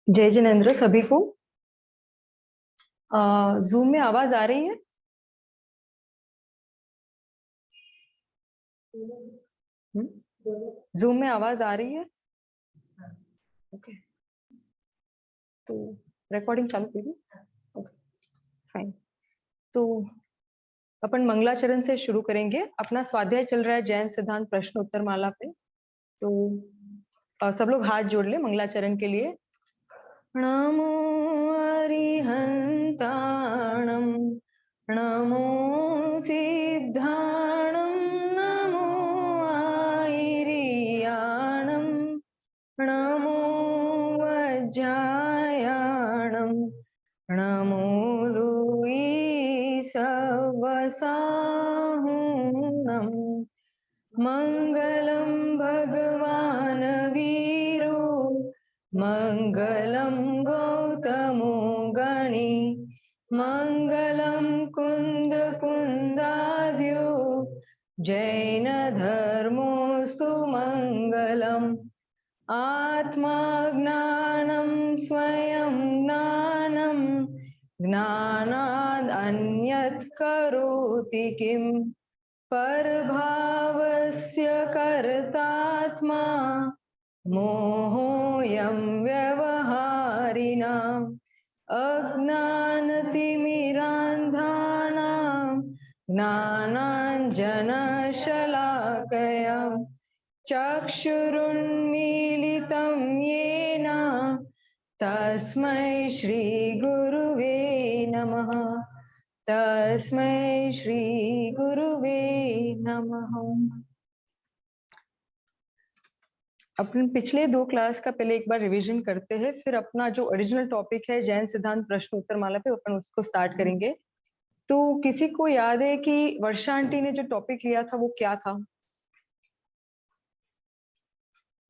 जय जिनेन्द्र सभी को। जूम में आवाज आ रही है? जूम में आवाज आ रही है? ओके, तो रिकॉर्डिंग चालू करिए। Okay, fine. तो अपन मंगलाचरण से शुरू करेंगे। अपना स्वाध्याय चल रहा है जैन सिद्धांत प्रश्न उत्तर माला पे। तो सब लोग हाथ जोड़ ले मंगलाचरण के लिए। नमो अरिहंताणं नमो सिद्धाणं नमो आयिरियाणं नमो वज्रायाणं नमो लुईसवसाहुणं मङ्गलं भगवान् वीरो मङ्गलं गौतमो गणी मङ्गलं कुन्द कुन्दाद्यो जैन धर्मोऽस्तु मङ्गलम् आत्मा ज्ञानं स्वयं ज्ञानं ज्ञानाद् अन्यत् करोति किम् परभावस्य कर्तात्मा मोहोऽयं व्यवहारिणाम् अज्ञानतिमिरान्धानां ज्ञानाञ्जनशलाकया चक्षुरुन्मीलितं येन तस्मै श्रीगुरुवे नमः। तस्मै श्री गुरुवे नमः। अपन पिछले 2 क्लास का पहले एक बार रिवीजन करते हैं, फिर अपना जो ओरिजिनल टॉपिक है जैन सिद्धांत प्रश्न उत्तर माला पे अपन उसको स्टार्ट करेंगे। तो किसी को याद है कि वर्षा आंटी ने जो टॉपिक लिया था वो क्या था?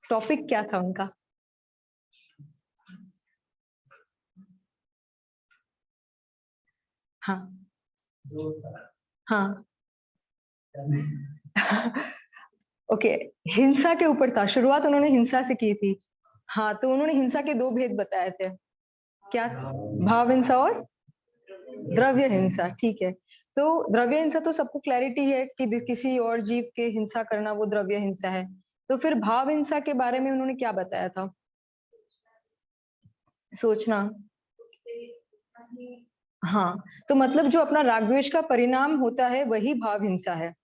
टॉपिक क्या था उनका? हाँ हाँ ओके, हिंसा के ऊपर था। शुरुआत उन्होंने हिंसा से की थी। हाँ, तो उन्होंने हिंसा के 2 भेद बताए थे। क्या? भाव हिंसा और द्रव्य हिंसा। ठीक है, तो द्रव्य हिंसा तो सबको क्लैरिटी है कि किसी और जीव के हिंसा करना वो द्रव्य हिंसा है। तो फिर भाव हिंसा के बारे में उन्होंने क्या बताया था? सोचना। हाँ, तो मतलब जो अपना राग द्वेष का परिणाम होता है वही भाव हिंसा है।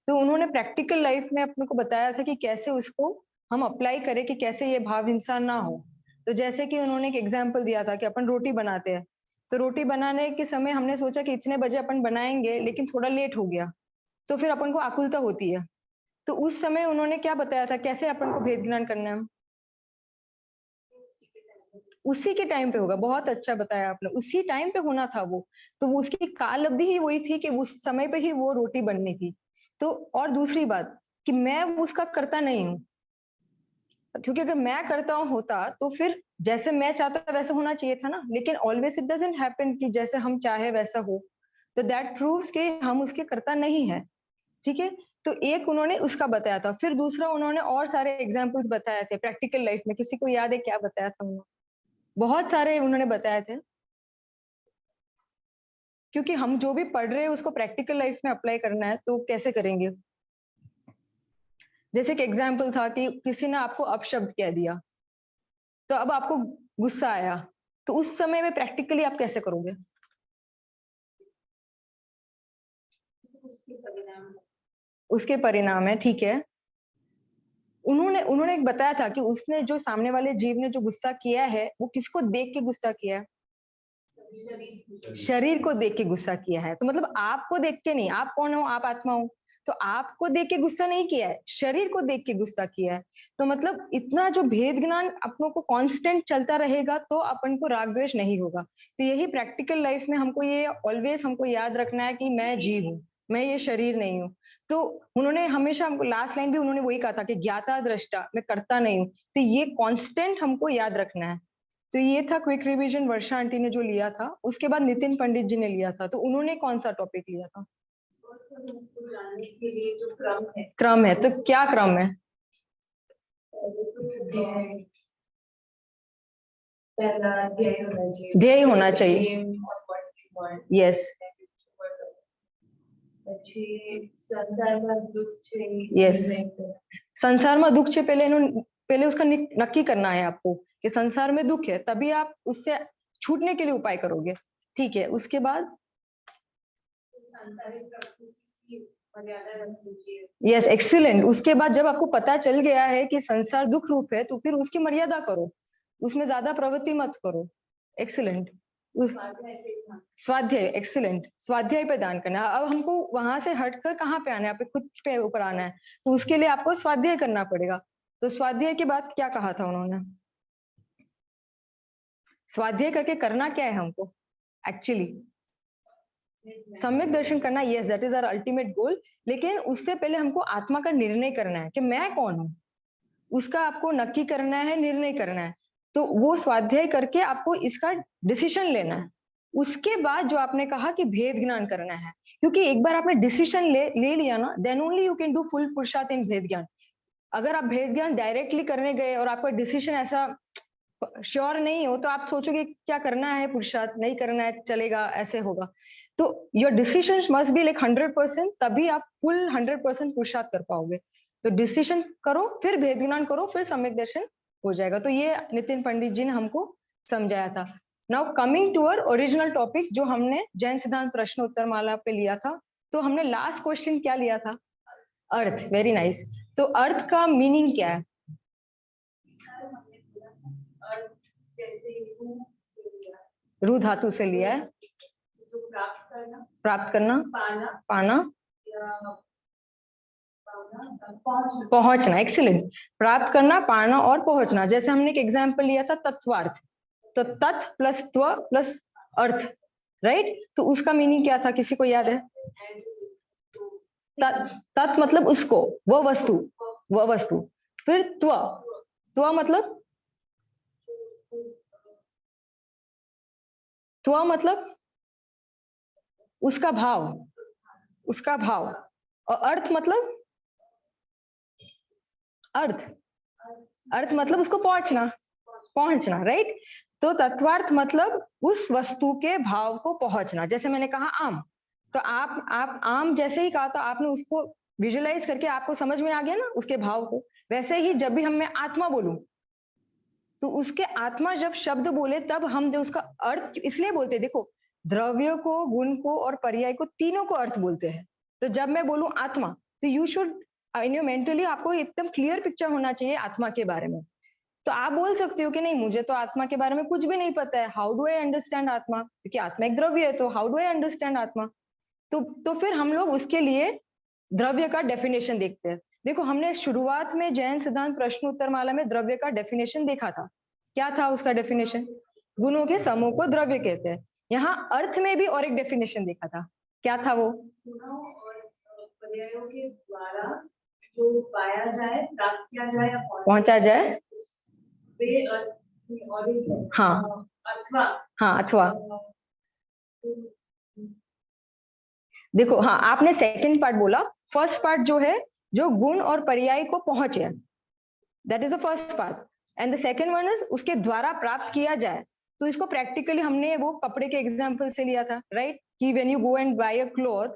तो उन्होंने प्रैक्टिकल लाइफ में अपने को बताया था कि कैसे उसको हम अप्लाई करें कि कैसे ये भाव हिंसा ना हो। तो जैसे कि उन्होंने एक एग्जाम्पल दिया था कि अपन रोटी बनाते हैं, तो रोटी बनाने के समय हमने सोचा कि इतने बजे अपन बनाएंगे, लेकिन थोड़ा लेट हो गया, तो फिर अपन को आकुलता होती है। तो उस समय उन्होंने क्या बताया था, कैसे अपन को भेद ज्ञान करना है? उसी के टाइम पे होगा। बहुत अच्छा बताया आपने, उसी टाइम पे होना था वो। तो वो उसकी काल अवधि ही वही थी कि उस समय पे ही वो रोटी बननी थी। तो और दूसरी बात कि मैं उसका करता नहीं हूँ, क्योंकि अगर मैं करता होता तो फिर जैसे मैं चाहता वैसा होना चाहिए था ना, लेकिन ऑलवेज इट डजंट हैपन कि जैसे हम चाहे वैसा हो। तो दैट प्रूव्स कि हम उसके करता नहीं है। ठीक है, तो एक उन्होंने उसका बताया था। फिर दूसरा उन्होंने और सारे एग्जाम्पल्स बताए थे प्रैक्टिकल लाइफ में। किसी को याद है क्या बताया था उन्होंने? बहुत सारे उन्होंने बताए थे, क्योंकि हम जो भी पढ़ रहे हैं उसको प्रैक्टिकल लाइफ में अप्लाई करना है, तो कैसे करेंगे? जैसे कि एग्जाम्पल था कि किसी ने आपको अपशब्द कह दिया, तो अब आपको गुस्सा आया, तो उस समय में प्रैक्टिकली आप कैसे करोगे? उसके परिणाम है, ठीक है। उन्होंने उन्होंने एक बताया था कि उसने जो सामने वाले जीव ने जो गुस्सा किया है वो किसको देख के गुस्सा किया है? शरीर को देख के गुस्सा किया है। तो मतलब आपको देख के नहीं। आप कौन हो? आप आत्मा हो। तो आपको देख के गुस्सा नहीं किया है, शरीर को देख के गुस्सा किया है। तो मतलब इतना जो भेद ज्ञान अपनों को कांस्टेंट चलता रहेगा तो अपन को राग द्वेष नहीं होगा। तो यही प्रैक्टिकल लाइफ में हमको ये ऑलवेज हमको याद रखना है कि मैं जीव हूँ, मैं ये शरीर नहीं हूँ। तो उन्होंने हमेशा हमको लास्ट लाइन भी उन्होंने वही कहा था कि ज्ञाता दृष्टा, मैं करता नहीं हूँ। तो ये कांस्टेंट हमको याद रखना है। तो ये था क्विक रिवीजन वर्षा आंटी ने जो लिया था। उसके बाद नितिन पंडित जी ने लिया था। तो उन्होंने कौन सा टॉपिक लिया था? जानने के लिए जो क्रम है, तो क्या क्रम है? पहला ध्येय होना चाहिए। ध्येय होना चाहिए। Aim or what we want. Yes. પછી સંસારમાં દુઃખ છે એ Yes. નહીં કરવું. संसार में दुख છે पहले उसका नक्की करना है आपको कि संसार में दुख है, तभी आप उससे छूटने के लिए उपाय करोगे। ठीक है, उसके बाद सांसारिक प्रकृति की मर्यादा रखनी चाहिए। Yes, excellent. उसके बाद जब आपको पता चल गया है कि संसार दुख रूप है, तो फिर उसकी मर्यादा करो, उसमें ज्यादा प्रवृत्ति मत करो। एक्सीलेंट। स्वाध्याय, एक्सीलेंट। स्वाध्याय पे ध्यान करना है। अब हमको वहां से हटकर कहाँ पे आना है, आपको खुद पे ऊपर आना है, तो उसके लिए आपको स्वाध्याय करना पड़ेगा। तो स्वाध्याय के बाद क्या कहा था उन्होंने? स्वाध्याय करके करना क्या है हमको एक्चुअली? सम्यक दर्शन करना। Yes, that is our ultimate goal. लेकिन उससे पहले हमको आत्मा का निर्णय करना है कि मैं कौन हूं, उसका आपको नक्की करना है, निर्णय करना है। तो वो स्वाध्याय करके आपको इसका डिसीजन लेना है। उसके बाद जो आपने कहा कि भेद ज्ञान करना है, क्योंकि एक बार आपने डिसीजन ले लिया ना, then only you can do full पुरुषार्थ इन भेद ज्ञान। अगर आप भेद ज्ञान डायरेक्टली करने गए और आपका डिसीजन ऐसा श्योर नहीं हो, तो आप सोचोगे क्या करना है, पुरुषार्थ नहीं करना है, चलेगा, ऐसे होगा। तो your decision must be like 100%, तभी आप फुल 100% पुरुषार्थ कर पाओगे। तो डिसीजन करो, फिर भेद ज्ञान करो, फिर सम्यक दर्शन हो जाएगा। तो ये नितिन पंडित जी ने हमको समझाया था। Now coming to our original topic, जो हमने जैन सिद्धांत प्रश्न उत्तर माला पे लिया था। तो हमने लास्ट क्वेश्चन क्या लिया था? अर्थ। Very nice. तो अर्थ का मीनिंग क्या है? रू धातु से लिया है। प्राप्त करना, पाना, पहुंचना। एक्सीलेंट। प्राप्त करना, पाना और पहुंचना। जैसे हमने एक एग्जाम्पल लिया था तत्वार्थ, तो तत् प्लस त्व प्लस अर्थ, राइट? तो उसका मीनिंग क्या था, किसी को याद है? तत् मतलब उसको, वह वस्तु। फिर त्व मतलब उसका भाव। और अर्थ मतलब उसको पहुंचना, राइट? तो तत्वार्थ मतलब उस वस्तु के भाव को पहुंचना। जैसे मैंने कहा आम, तो आप आम जैसे ही कहा, तो आपने उसको विजुअलाइज करके आपको समझ में आ गया ना उसके भाव को। वैसे ही जब भी मैं आत्मा बोलूं, तो उसके आत्मा जब शब्द बोले, तब हम जो उसका अर्थ इसलिए बोलते हैं, देखो द्रव्य को, गुण को और पर्याय को, तीनों को अर्थ बोलते हैं। तो जब मैं बोलूं आत्मा, तो यू शुड मेंटली आपको एकदम क्लियर पिक्चर होना चाहिए आत्मा के बारे में। तो आप बोल सकते हो कि नहीं, मुझे तो आत्मा के बारे में कुछ भी नहीं पता है, हाउ डू आई अंडरस्टैंड आत्मा? क्योंकि आत्मा एक द्रव्य है, तो हाउ डू आई अंडरस्टैंड आत्मा? तो फिर हम लोग उसके लिए द्रव्य का डेफिनेशन देखते हैं। देखो, हमने शुरुआत में जैन सिद्धांत प्रश्न उत्तर माला में द्रव्य का डेफिनेशन देखा था। क्या था उसका डेफिनेशन? गुणों के समूह को द्रव्य कहते हैं। यहाँ अर्थ में भी और एक डेफिनेशन देखा था। क्या था वो? गुणों और पर्यायों के द्वारा जो पाया जाए, प्राप्त किया जाए या पहुंचा जाए, वे अर्थ और हाँ, अथवा देखो, हाँ, आपने सेकंड पार्ट बोला। फर्स्ट पार्ट जो है, जो गुण और पर्याय को पहुंचे, that is the first part. And the second one is उसके द्वारा प्राप्त किया जाए। तो इसको प्रैक्टिकली हमने वो कपड़े के एग्जांपल से लिया था, राइट? कि when you go and buy a cloth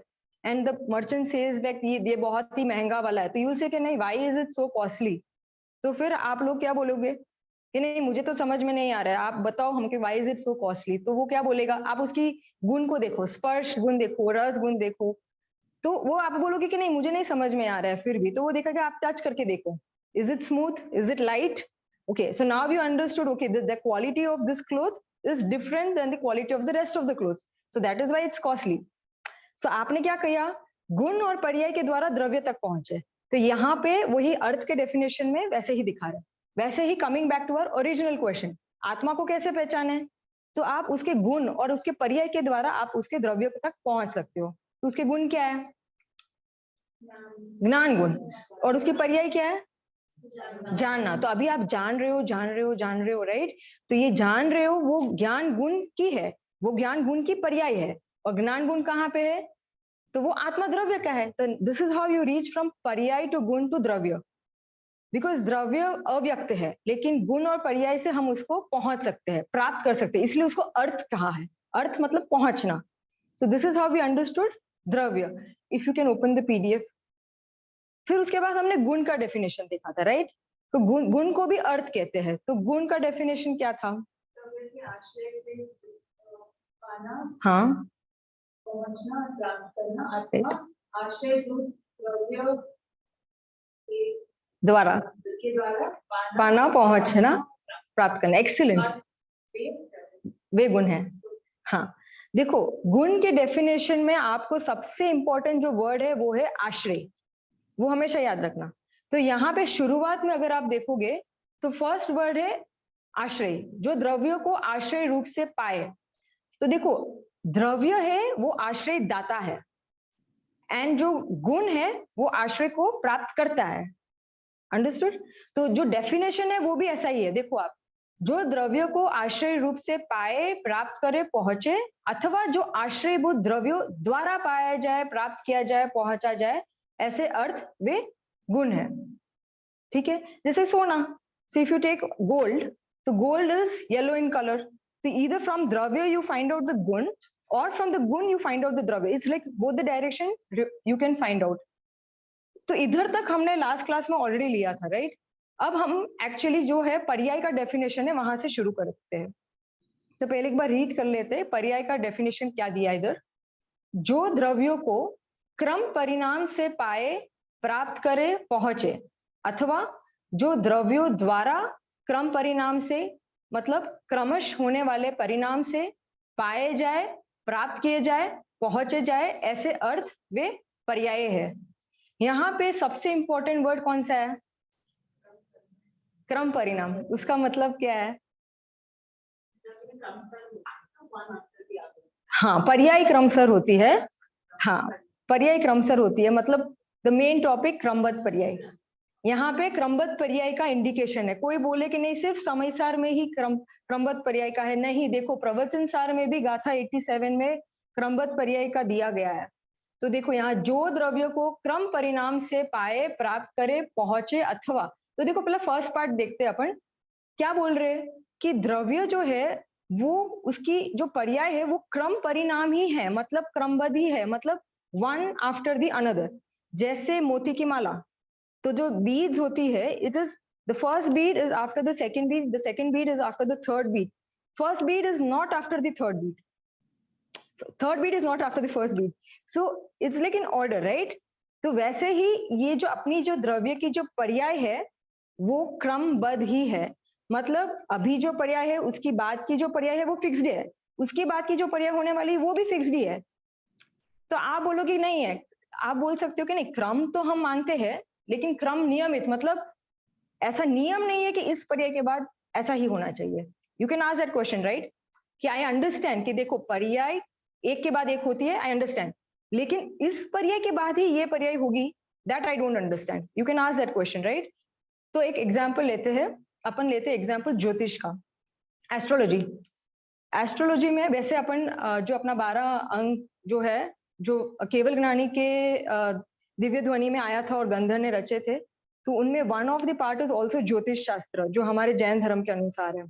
and the merchant says that ये बहुत ही महंगा वाला है, तो यू विल से कि नहीं, why is it so costly? तो फिर आप लोग क्या बोलोगे कि नहीं, मुझे तो समझ में नहीं आ रहा है, आप बताओ हमके why is it so costly? तो वो क्या बोलेगा? आप उसकी गुण को देखो, स्पर्श गुण देखो, रस गुण देखो, तो वो आप बोलोगे कि नहीं, मुझे नहीं समझ में आ रहा है। फिर भी तो वो देखेगा, आप टच करके देखो, is it smooth, is it light? Okay, so now you understood, okay, the quality of this cloth is different than the quality of the rest of the clothes. So that is why it's costly. So आपने क्या किया? गुण और पर्याय के द्वारा द्रव्य तक पहुंचे। तो यहाँ पे वही अर्थ के डेफिनेशन में वैसे ही दिखा रहे हैं। वैसे ही coming back to our original question, आत्मा को कैसे पहचाने? तो आप उसके गुण और उसके पर्याय के द्वारा आप उसके द्रव्य तक पहुंच सकते हो। तो उसके गुण क्या है? ज्ञान गुण। और उसकी पर्याय क्या है? जानना। तो अभी आप जान रहे हो, राइट? तो ये जान रहे हो, वो ज्ञान गुण की है, वो ज्ञान गुण की पर्याय है। और ज्ञान गुण कहाँ पे है? तो वो आत्मा द्रव्य का है। तो this is how you reach from पर्याय टू गुण टू द्रव्य। बिकॉज द्रव्य अव्यक्त है, लेकिन गुण और पर्याय से हम उसको पहुंच सकते हैं, प्राप्त कर सकते हैं, इसलिए उसको अर्थ कहा है। अर्थ मतलब पहुंचना। So this is how we understood द्रव्य। If you can open the PDF. फिर उसके बाद हमने गुण का डेफिनेशन देखा था, राइट? तो गुण को भी अर्थ कहते हैं, तो गुण का डेफिनेशन क्या था? आश्रय से पाना, हाँ, पहुंचना, प्राप्त करना, अथवा आश्रय द्रव्य द्वारा के द्वारा पाना, पहुंचना, प्राप्त करना। एक्सीलेंट, वे गुण है। हाँ, देखो गुण के डेफिनेशन में आपको सबसे इंपॉर्टेंट जो वर्ड है वो है आश्रय, वो हमेशा याद रखना। तो यहाँ पे शुरुआत में अगर आप देखोगे तो फर्स्ट वर्ड है आश्रय, जो द्रव्य को आश्रय रूप से पाए। तो देखो द्रव्य है वो आश्रय दाता है, एंड जो गुण है वो आश्रय को प्राप्त करता है। अंडरस्टूड? तो जो डेफिनेशन है वो भी ऐसा ही है। देखो आप, जो द्रव्य को आश्रय रूप से पाए, प्राप्त करे, पहुंचे, अथवा जो आश्रय वो द्रव्यों द्वारा पाया जाए, प्राप्त किया जाए, पहुंचा जाए, ऐसे अर्थ वे गुण है। ठीक है? जैसे सोना, so if you take gold, तो gold is yellow in colour, तो ईदर फ्रॉम द्रव्य यू फाइंड आउट द गुण, और फ्रॉम द गुण यू फाइंड आउट द द्रव्य। It's like both the direction you can find out. तो इधर तक हमने लास्ट क्लास में ऑलरेडी लिया था, राइट? अब हम एक्चुअली जो है पर्याय का डेफिनेशन है वहां से शुरू करते हैं। तो पहले एक बार रीड कर लेते हैं पर्याय का डेफिनेशन क्या दिया इधर। जो द्रव्यों को क्रम परिणाम से पाए, प्राप्त करे, पहुंचे, अथवा जो द्रव्यों द्वारा क्रम परिणाम से, मतलब क्रमश होने वाले परिणाम से पाए जाए, प्राप्त किए जाए, पहुंचे जाए, ऐसे अर्थ वे पर्याय है। यहाँ पे सबसे इंपॉर्टेंट वर्ड कौन सा है? क्रम परिणाम। उसका मतलब क्या है? हाँ, पर्याय क्रमशर होती है। हाँ, पर्याय क्रमशर होती है, मतलब द मेन टॉपिक क्रमबद्ध पर्याय। यहाँ पे क्रमबद्ध पर्याय का इंडिकेशन है। कोई बोले कि नहीं सिर्फ समय सार में ही क्रमबद्ध पर्याय का है, नहीं, देखो प्रवचन सार में भी गाथा 87 में क्रमबद्ध पर्याय का दिया गया है। तो देखो यहाँ जो द्रव्य को क्रम परिणाम से पाए, प्राप्त करे, पहुंचे, अथवा, तो देखो पहले फर्स्ट पार्ट देखते हैं अपन। क्या बोल रहे हैं कि द्रव्य जो है वो, उसकी जो पर्याय है वो क्रम परिणाम ही है, मतलब क्रमबद्ध ही है, मतलब वन आफ्टर द अनदर। जैसे मोती की माला, तो जो बीड्स होती है, it is the first bead is after the second bead, the second bead is after the third bead, first bead is not after the third bead, third bead is not after the first bead. So it's like in order, right? तो वैसे ही ये जो अपनी जो द्रव्य की जो पर्याय है वो क्रमबद्ध ही है, मतलब अभी जो पर्याय है उसकी बाद की जो पर्याय है वो फिक्स्ड है, उसकी बाद की जो पर्याय होने वाली है वो भी फिक्स्ड ही है। तो आप बोलोगे नहीं है, आप बोल सकते हो कि नहीं, क्रम तो हम मानते हैं लेकिन क्रम नियमित, मतलब ऐसा नियम नहीं है कि इस पर्याय के बाद ऐसा ही होना चाहिए। You can ask that question, right? कि आई अंडरस्टैंड कि देखो पर्याय एक के बाद एक होती है, आई अंडरस्टैंड, लेकिन इस पर्याय के बाद ही ये पर्याय होगी, that I don't understand. You can ask that question, right? तो एक एग्जाम्पल लेते हैं, अपन लेते हैं एग्जाम्पल ज्योतिष का, एस्ट्रोलॉजी। एस्ट्रोलॉजी में वैसे अपन जो अपना 12 अंक जो है, जो केवल ज्ञानी के दिव्य ध्वनि में आया था और गंधर ने रचे थे, तो उनमें one of the part is also ज्योतिष शास्त्र, जो हमारे जैन धर्म के अनुसार है।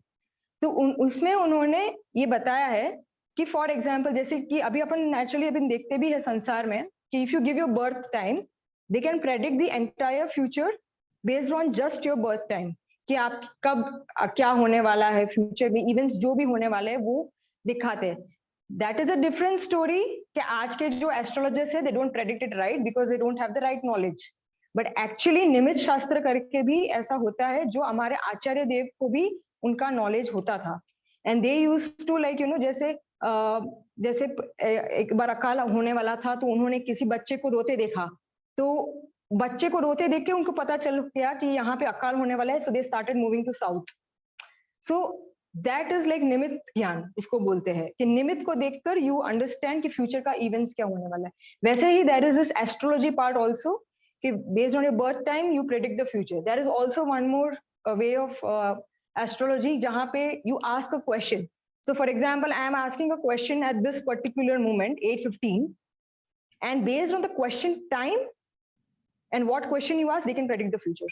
तो उसमें उन्होंने ये बताया है कि फॉर एग्जाम्पल, जैसे कि अभी अपन नेचुरली अभी देखते भी है संसार में कि if you give your birth time, they can predict the entire future based on just your birth time, कि आप कब क्या होने वाला है, फ्यूचर में इवेंट्स जो भी होने वाले हैं वो दिखाते हैं। That is a different story कि आज के जो एस्ट्रोलॉजर्स है they don't predict it right because they don't have the right knowledge, but actually निमित शास्त्र करके भी ऐसा होता है, जो हमारे आचार्य देव को भी उनका नॉलेज होता था। And they use to like जैसे जैसे एक बार अकाल होने वाला था, तो उन्होंने किसी बच्चे को रोते देखा, तो बच्चे को रोते देख के उनको पता चल गया कि यहाँ पे अकाल होने वाला है, so they started moving to south. So that is like निमित्त ज्ञान इसको बोलते हैं, कि निमित्त को देखकर यू अंडरस्टैंड कि फ्यूचर का इवेंट्स क्या होने वाला है। वैसे ही there is this astrology part also, कि based on your birth time you predict the future. There is also one more way of astrology, जहाँ पे you ask a question. So for example, I am asking a question at this particular moment, 8:15, and based on the question time and what question you ask, they can predict the future.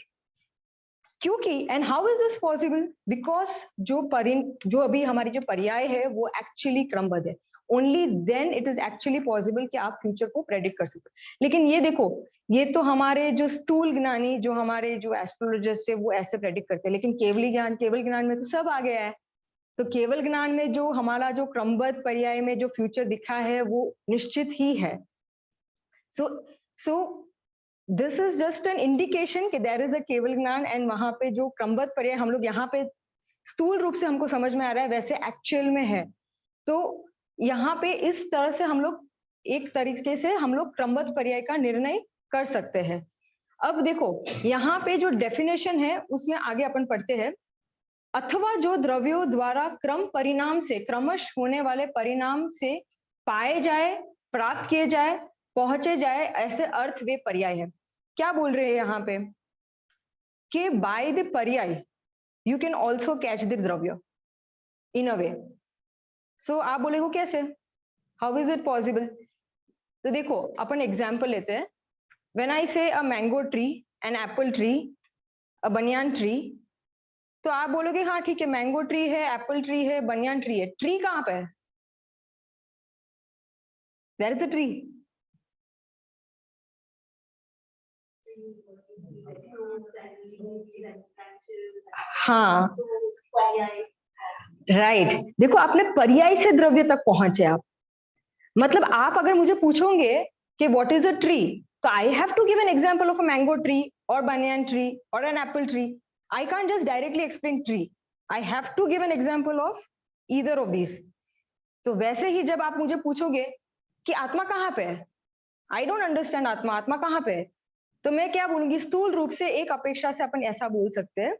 क्योंकि and how is this possible, because जो अभी हमारी जो पर्याय है वो actually क्रमबद्ध है, only then it is actually possible कि आप फ्यूचर को प्रेडिक्ट कर सकते हो। लेकिन ये देखो, ये तो हमारे जो स्थूल ज्ञानी, जो हमारे जो एस्ट्रोलॉजिस्ट है वो ऐसे प्रेडिक्ट करते हैं, लेकिन केवल ज्ञान में तो सब आ गया है। तो केवल ज्ञान में जो हमारा जो क्रमबद्ध पर्याय में जो फ्यूचर दिखा है वो निश्चित ही है। So this is just an indication कि देयर इज अ केवल ज्ञान, एंड वहां पे जो क्रमबद्ध पर्याय हम लोग यहाँ पे स्थूल रूप से हमको समझ में आ रहा है, वैसे एक्चुअल में है। तो यहाँ पे इस तरह से हम लोग एक तरीके से हम लोग क्रमबद्ध पर्याय का निर्णय कर सकते हैं। अब देखो यहाँ पे जो डेफिनेशन है उसमें आगे अपन पढ़ते हैं, अथवा जो द्रव्यों द्वारा क्रम परिणाम से क्रमश होने वाले परिणाम से पाए जाए, प्राप्त किए जाए, पहुंचे जाए, ऐसे अर्थ वे पर्याय है। क्या बोल रहे हैं यहाँ पे कि बाय द पर्याय you can also catch the द्रव्य इन अ वे। सो आप बोलेगो कैसे, हाउ इज इट पॉसिबल? तो देखो अपन एग्जाम्पल लेते हैं, when I say a mango tree, an apple tree, a banyan tree, तो आप बोलोगे हाँ ठीक है, मैंगो ट्री है, एप्पल ट्री है, बनियान ट्री है, ट्री कहाँ पे है? Where is the tree? हाँ राइट right. देखो आपने पर्याय से द्रव्य तक पहुंचे आप, मतलब आप अगर मुझे पूछोगे कि व्हाट इज अ ट्री, तो I have to give an example of a mango tree और बनियान ट्री और an apple tree. I can't just directly explain tree, I have to give an example of either of these. तो वैसे ही जब आप मुझे पूछोगे कि आत्मा कहाँ पे है, आई डोंट अंडरस्टैंड आत्मा, आत्मा कहाँ पे है, तो मैं क्या बोलूंगी, स्थूल रूप से एक अपेक्षा से अपन ऐसा बोल सकते हैं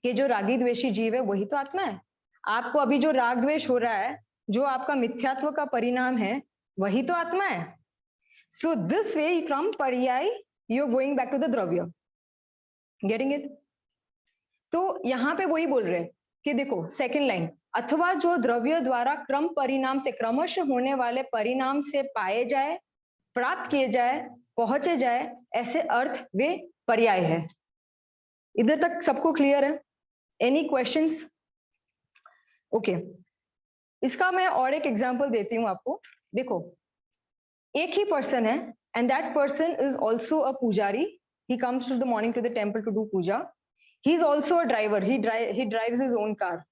कि जो रागी द्वेषी जीव है वही तो आत्मा है। आपको अभी जो राग द्वेष हो रहा है, जो आपका मिथ्यात्व का परिणाम है, वही तो आत्मा है। सो दिस वे फ्रॉम पर्याय you are going back to the द्रव्य, गेटिंग इट? तो यहां पे वही बोल रहे हैं कि देखो सेकेंड लाइन, अथवा जो द्रव्य द्वारा क्रम परिणाम से क्रमश होने वाले परिणाम से पाए जाए, प्राप्त किए जाए, पहुंचे जाए, ऐसे अर्थ वे पर्याय है। इधर तक सबको क्लियर है? Any questions? ओके, इसका मैं और एक एग्जांपल देती हूँ आपको। देखो एक ही पर्सन है, and that person is also a pujari, he comes to the morning to the temple to do puja, he is also a driver, he drives his own car,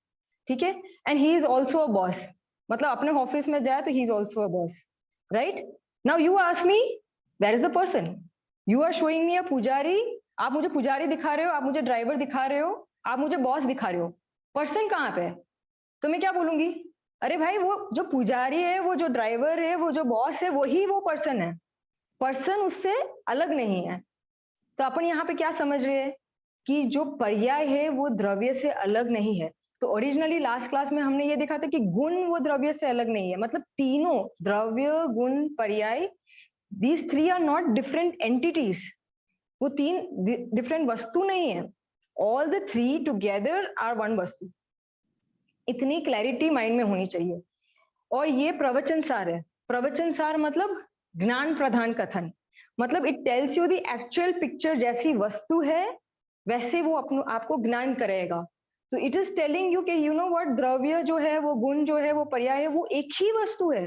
ठीक है, and he is also a boss, मतलब अपने office में जाए तो he is also a boss, right? Now you ask me where is the person, you are showing me a pujari, आप मुझे पुजारी दिखा रहे हो, आप मुझे ड्राइवर दिखा रहे हो, आप मुझे बॉस दिखा रहे हो, पर्सन कहाँ पे है? तो मैं क्या बोलूंगी, अरे भाई वो जो पुजारी है, वो जो ड्राइवर है, वो जो बॉस है, वही वो पर्सन है, पर्सन उससे अलग नहीं है। तो अपन यहाँ पे क्या समझ रहे हैं कि जो पर्याय है वो द्रव्य से अलग नहीं है। तो ओरिजिनली लास्ट क्लास में हमने ये देखा था कि गुण वो द्रव्य से अलग नहीं है, मतलब तीनों द्रव्य, गुण, पर्याय, these three are not different entities, वो तीन डिफरेंट वस्तु नहीं है, all the three together are one वस्तु। इतनी क्लैरिटी माइंड में होनी चाहिए। और ये प्रवचन सार है, प्रवचन सार मतलब ज्ञान प्रधान कथन, मतलब it tells you the actual picture, जैसी वस्तु है वैसे वो आपको ज्ञान करेगा। तो इट इज टेलिंग यू कि यू नो व्हाट, द्रव्य जो है, वो गुण जो है, वो पर्याय है, वो एक ही वस्तु है।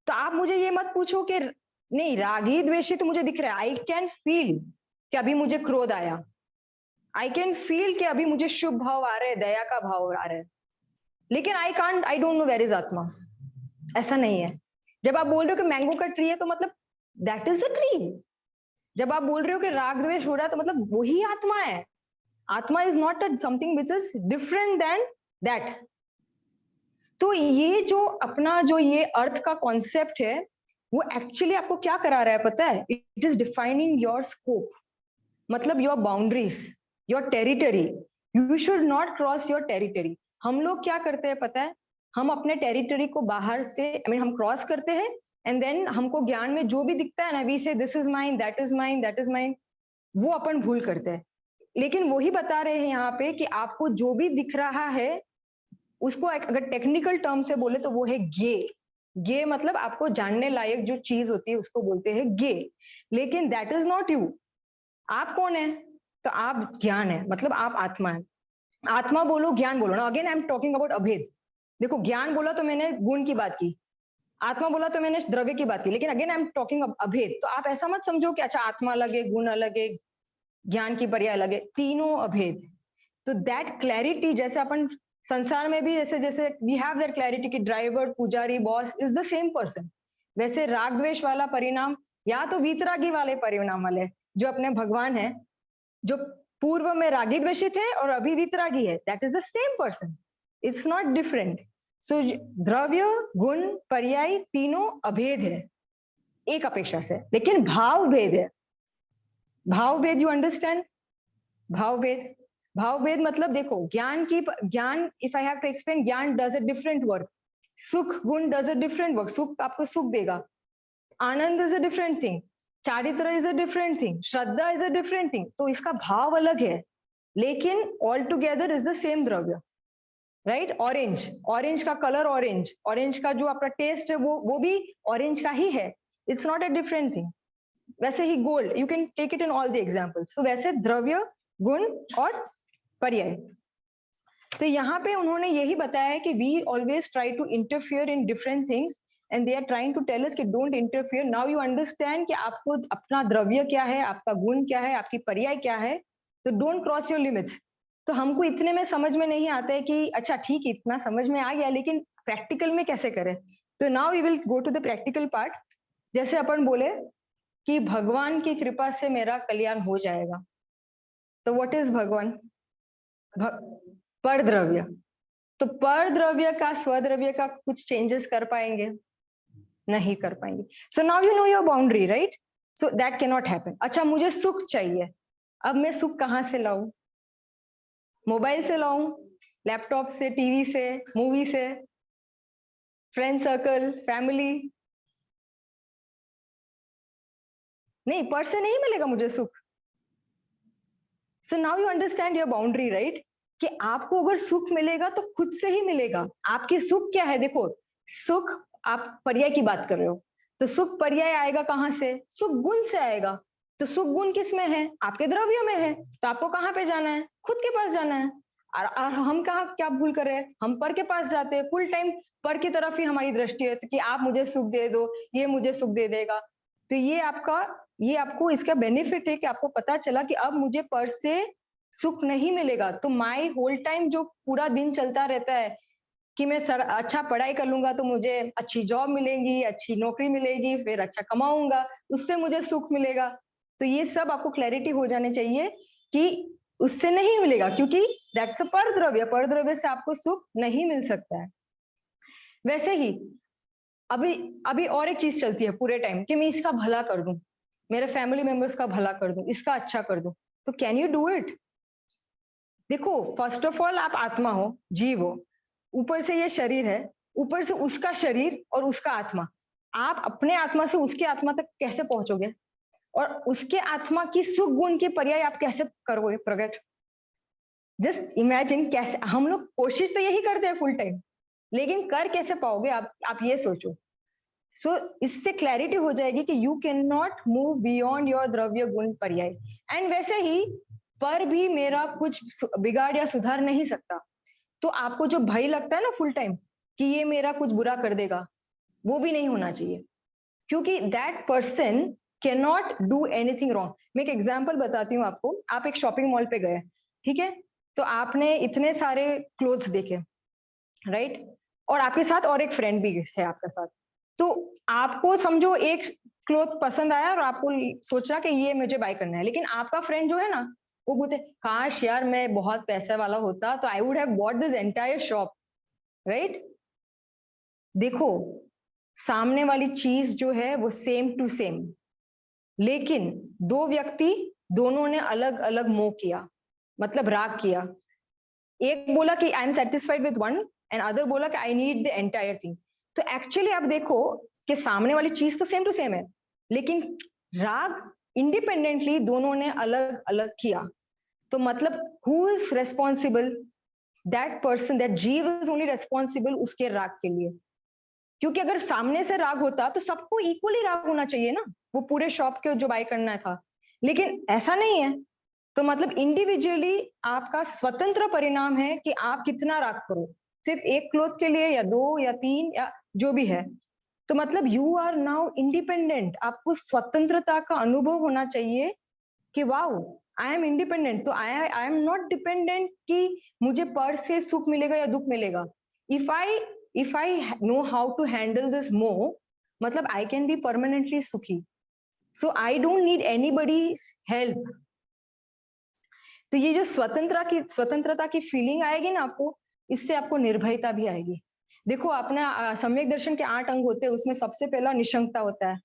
तो आप मुझे ये मत पूछो कि नहीं रागी द्वेषी तो मुझे दिख रहा है, आई कैन फील कि अभी मुझे क्रोध आया, आई कैन फील कि अभी मुझे शुभ भाव आ रहे हैं, दया का भाव आ रहा है, लेकिन I don't know where is आत्मा, ऐसा नहीं है। जब आप बोल रहे हो कि मैंगो का ट्री है, तो मतलब दैट इज द ट्री। जब आप बोल रहे हो कि राग द्वेष हो रहा है, तो मतलब वही आत्मा है। आत्मा is not something which is different than that. तो ये जो अपना जो ये अर्थ का कॉन्सेप्ट है, वो एक्चुअली आपको क्या करा रहा है पता है? It is defining your scope, मतलब your boundaries, your territory. You should not cross your territory. हम लोग क्या करते हैं पता है? हम अपने टेरिटरी को बाहर से हम क्रॉस करते हैं, एंड देन हमको ज्ञान में जो भी दिखता है ना, वी से this is mine, that is mine, that is mine, वो अपन भूल करते हैं। लेकिन वही बता रहे हैं यहाँ पे कि आपको जो भी दिख रहा है, उसको अगर टेक्निकल टर्म से बोले तो वो है गे। गे मतलब आपको जानने लायक जो चीज होती है उसको बोलते हैं गे, लेकिन दैट इज नॉट यू। आप कौन है? तो आप ज्ञान है, मतलब आप आत्मा है। आत्मा बोलो, ज्ञान बोलो ना, again I am talking about अभेद। देखो, ज्ञान बोला तो मैंने गुण की बात की, आत्मा बोला तो मैंने द्रव्य की बात की, लेकिन अगेन आई एम टॉकिंग अभेद। तो आप ऐसा मत समझो कि अच्छा आत्मा अलग है, गुण अलग है, ज्ञान की पर्याय अलग है, तीनों अभेद। तो दैट क्लैरिटी, जैसे अपन संसार में भी जैसे जैसे वी हैव दैट क्लैरिटी कि ड्राइवर, पुजारी, boss is the same person, वैसे राग द्वेष वाला परिणाम या तो वीतरागी वाले परिणाम वाले जो अपने भगवान है, जो पूर्व में रागी द्वेषित है और अभी वीतरागी है, that is the same person, it's not different. So द्रव्य, गुण, पर्याय तीनों अभेद है एक अपेक्षा से, लेकिन भाव भेद है। भाव भेद, यू अंडरस्टैंड? भाव भेद, भाव भेद मतलब देखो, ज्ञान, if I have to explain, ज्ञान डज अ डिफरेंट वर्क, सुख गुण डज अ डिफरेंट वर्क, सुख आपको सुख देगा, आनंद इज अ डिफरेंट थिंग, चारित्र is a different thing, Shraddha is a different thing. तो इसका भाव अलग है, लेकिन all together is the same द्रव्य, राइट? ऑरेंज, ऑरेंज का कलर, ऑरेंज, ऑरेंज का जो आपका टेस्ट है वो भी ऑरेंज का ही है, it's not a different thing. वैसे ही gold, you can take it in all the examples. So वैसे द्रव्य, गुण और पर्याय। तो यहाँ पे उन्होंने यही बताया है कि we always try to interfere in different things and they are trying to tell us कि don't interfere. Now you understand कि आपको अपना द्रव्य क्या है, आपका गुण क्या है, आपकी पर्याय क्या है, तो डोंट क्रॉस योर लिमिट्स। तो हमको इतने में समझ में नहीं आता है कि अच्छा ठीक है, इतना समझ में आ गया, लेकिन प्रैक्टिकल में कैसे करें। तो now we will go to the practical part. जैसे अपन बोले कि भगवान की कृपा से मेरा कल्याण हो जाएगा, तो व्हाट इज भगवान? पर द्रव्य। तो पर द्रव्य का स्वद्रव्य का कुछ चेंजेस कर पाएंगे? नहीं कर पाएंगे। So now you know your boundary, right? So that can not happen. अच्छा, मुझे सुख चाहिए, अब मैं सुख कहाँ से लाऊं? मोबाइल से लाऊं, लैपटॉप से, टीवी से, मूवी से, फ्रेंड सर्कल, फैमिली? नहीं, पर से नहीं मिलेगा मुझे सुख। So now you understand your boundary, right? कि आपको अगर सुख मिलेगा तो खुद से ही मिलेगा। आपकी सुख क्या है? देखो, सुख, आप पर्याय की बात कर रहे हो, तो सुख पर्याय आएगा कहाँ से? सुख गुण से आएगा। तो सुख गुण किस में है? आपके द्रव्य में है। तो आपको कहाँ पे जाना है? खुद के पास जाना है। और हम कहाँ क्या भूल कर रहे हैं? हम पर के पास जाते हैं, फुल टाइम पर की तरफ ही हमारी दृष्टि है, तो कि आप मुझे सुख दे दो, ये मुझे सुख दे देगा। तो ये आपको इसका बेनिफिट है कि आपको पता चला कि अब मुझे पर से सुख नहीं मिलेगा। तो माई होल टाइम जो पूरा दिन चलता रहता है कि मैं अच्छा पढ़ाई कर लूंगा तो मुझे अच्छी जॉब मिलेगी, अच्छी नौकरी मिलेगी, फिर अच्छा कमाऊंगा, उससे मुझे सुख मिलेगा। तो ये सब आपको क्लैरिटी हो जाने चाहिए कि उससे नहीं मिलेगा, क्योंकि दैट्स अ पर द्रव्य, पर द्रव्य से आपको सुख नहीं मिल सकता है। वैसे ही अभी अभी और एक चीज चलती है पूरे टाइम कि मैं इसका भला कर दूं, मेरे फैमिली मेंबर्स का भला कर दूं, इसका अच्छा कर दूं। तो कैन यू डू इट? देखो, फर्स्ट ऑफ ऑल आप आत्मा हो, जीव हो, ऊपर से ये शरीर है, ऊपर से उसका शरीर और उसका आत्मा। आप अपने आत्मा से उसके आत्मा तक कैसे पहुंचोगे? और उसके आत्मा की सुख गुण की पर्याय आप कैसे करोगे प्रकट? जस्ट इमेजिन, कैसे हम लोग कोशिश तो यही करते हैं फुल टाइम, लेकिन कर कैसे पाओगे आप ये सोचो। सो इससे क्लैरिटी हो जाएगी कि you can not move beyond your द्रव्य गुण पर्याय। एंड वैसे ही पर भी मेरा कुछ बिगाड़ या सुधार नहीं सकता। तो आपको जो भय लगता है ना फुल टाइम कि ये मेरा कुछ बुरा कर देगा, वो भी नहीं होना चाहिए, क्योंकि that person can not do anything wrong. मैं एक एग्जाम्पल बताती हूँ आपको। आप एक शॉपिंग मॉल पे गए, ठीक है? तो आपने इतने सारे क्लोथ्स देखे, राइट? और आपके साथ और एक फ्रेंड भी है आपके साथ। तो आपको समझो एक क्लोथ पसंद आया और आपको सोचा कि ये मुझे बाय करना है, लेकिन आपका फ्रेंड जो है ना, वो बोलते काश यार मैं बहुत पैसे वाला होता तो I would have bought this entire shop, right? देखो, सामने वाली चीज जो है वो सेम टू सेम, लेकिन दो व्यक्ति, दोनों ने अलग अलग मोह किया, मतलब राग किया। एक बोला कि I am satisfied with one and other बोला कि I need the entire thing. तो एक्चुअली आप देखो कि सामने वाली चीज तो सेम टू सेम है, लेकिन राग इंडिपेंडेंटली दोनों ने अलग अलग किया। तो मतलब who is responsible? That person, that जीव इज ओनली रेस्पॉन्सिबल उसके राग के लिए। क्योंकि अगर सामने से राग होता तो सबको इक्वली राग होना चाहिए ना, वो पूरे शॉप के जो बाय करना था, लेकिन ऐसा नहीं है। तो मतलब इंडिविजुअली आपका स्वतंत्र परिणाम है कि आप कितना राग करो, सिर्फ एक क्लोथ के लिए या 2 या 3 या जो भी है। तो मतलब यू आर नाउ इंडिपेंडेंट, आपको स्वतंत्रता का अनुभव होना चाहिए कि वाओ आई एम इंडिपेंडेंट। तो आई एम नॉट डिपेंडेंट कि मुझे पर से सुख मिलेगा या दुख मिलेगा। If I know how to handle this मोह, मतलब आई कैन बी परमानेंटली सुखी। So I don't need anybody's help. तो ये जो स्वतंत्रता की फीलिंग आएगी ना आपको, इससे आपको निर्भयता भी आएगी। देखो अपना सम्यक दर्शन के 8 अंग होते हैं, उसमें सबसे पहला निशंकता होता है,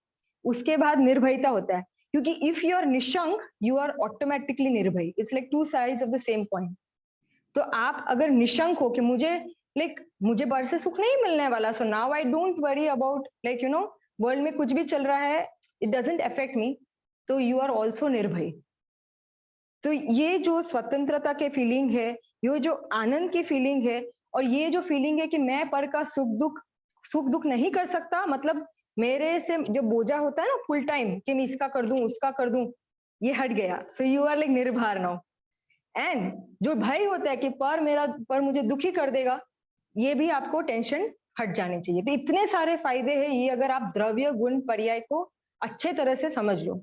उसके बाद निर्भयता होता है। क्योंकि इफ यू आर निशंक, यू आर ऑटोमेटिकली निर्भय। It's like two sides of the same coin. तो आप अगर निशंक हो कि मुझे बाहर से सुख नहीं मिलने वाला, सो now I don't worry about world में कुछ भी चल रहा है, इट डजंट अफेक्ट मी, तो यू आर ऑल्सो निर्भय। तो ये जो स्वतंत्रता के फीलिंग है, ये जो आनंद की फीलिंग है, और ये जो फीलिंग है कि मैं पर का सुख दुख नहीं कर सकता, मतलब मेरे से जो बोझा होता है ना फुल टाइम कि मैं इसका कर दूं उसका कर दूं, ये हट गया। सो यू आर लाइक निर्भर नाउ। एंड जो भय होता है कि पर मुझे दुखी कर देगा, ये भी आपको टेंशन हट जानी चाहिए। तो इतने सारे फायदे हैं ये, अगर आप द्रव्य गुण पर्याय को अच्छे तरह से समझ लो।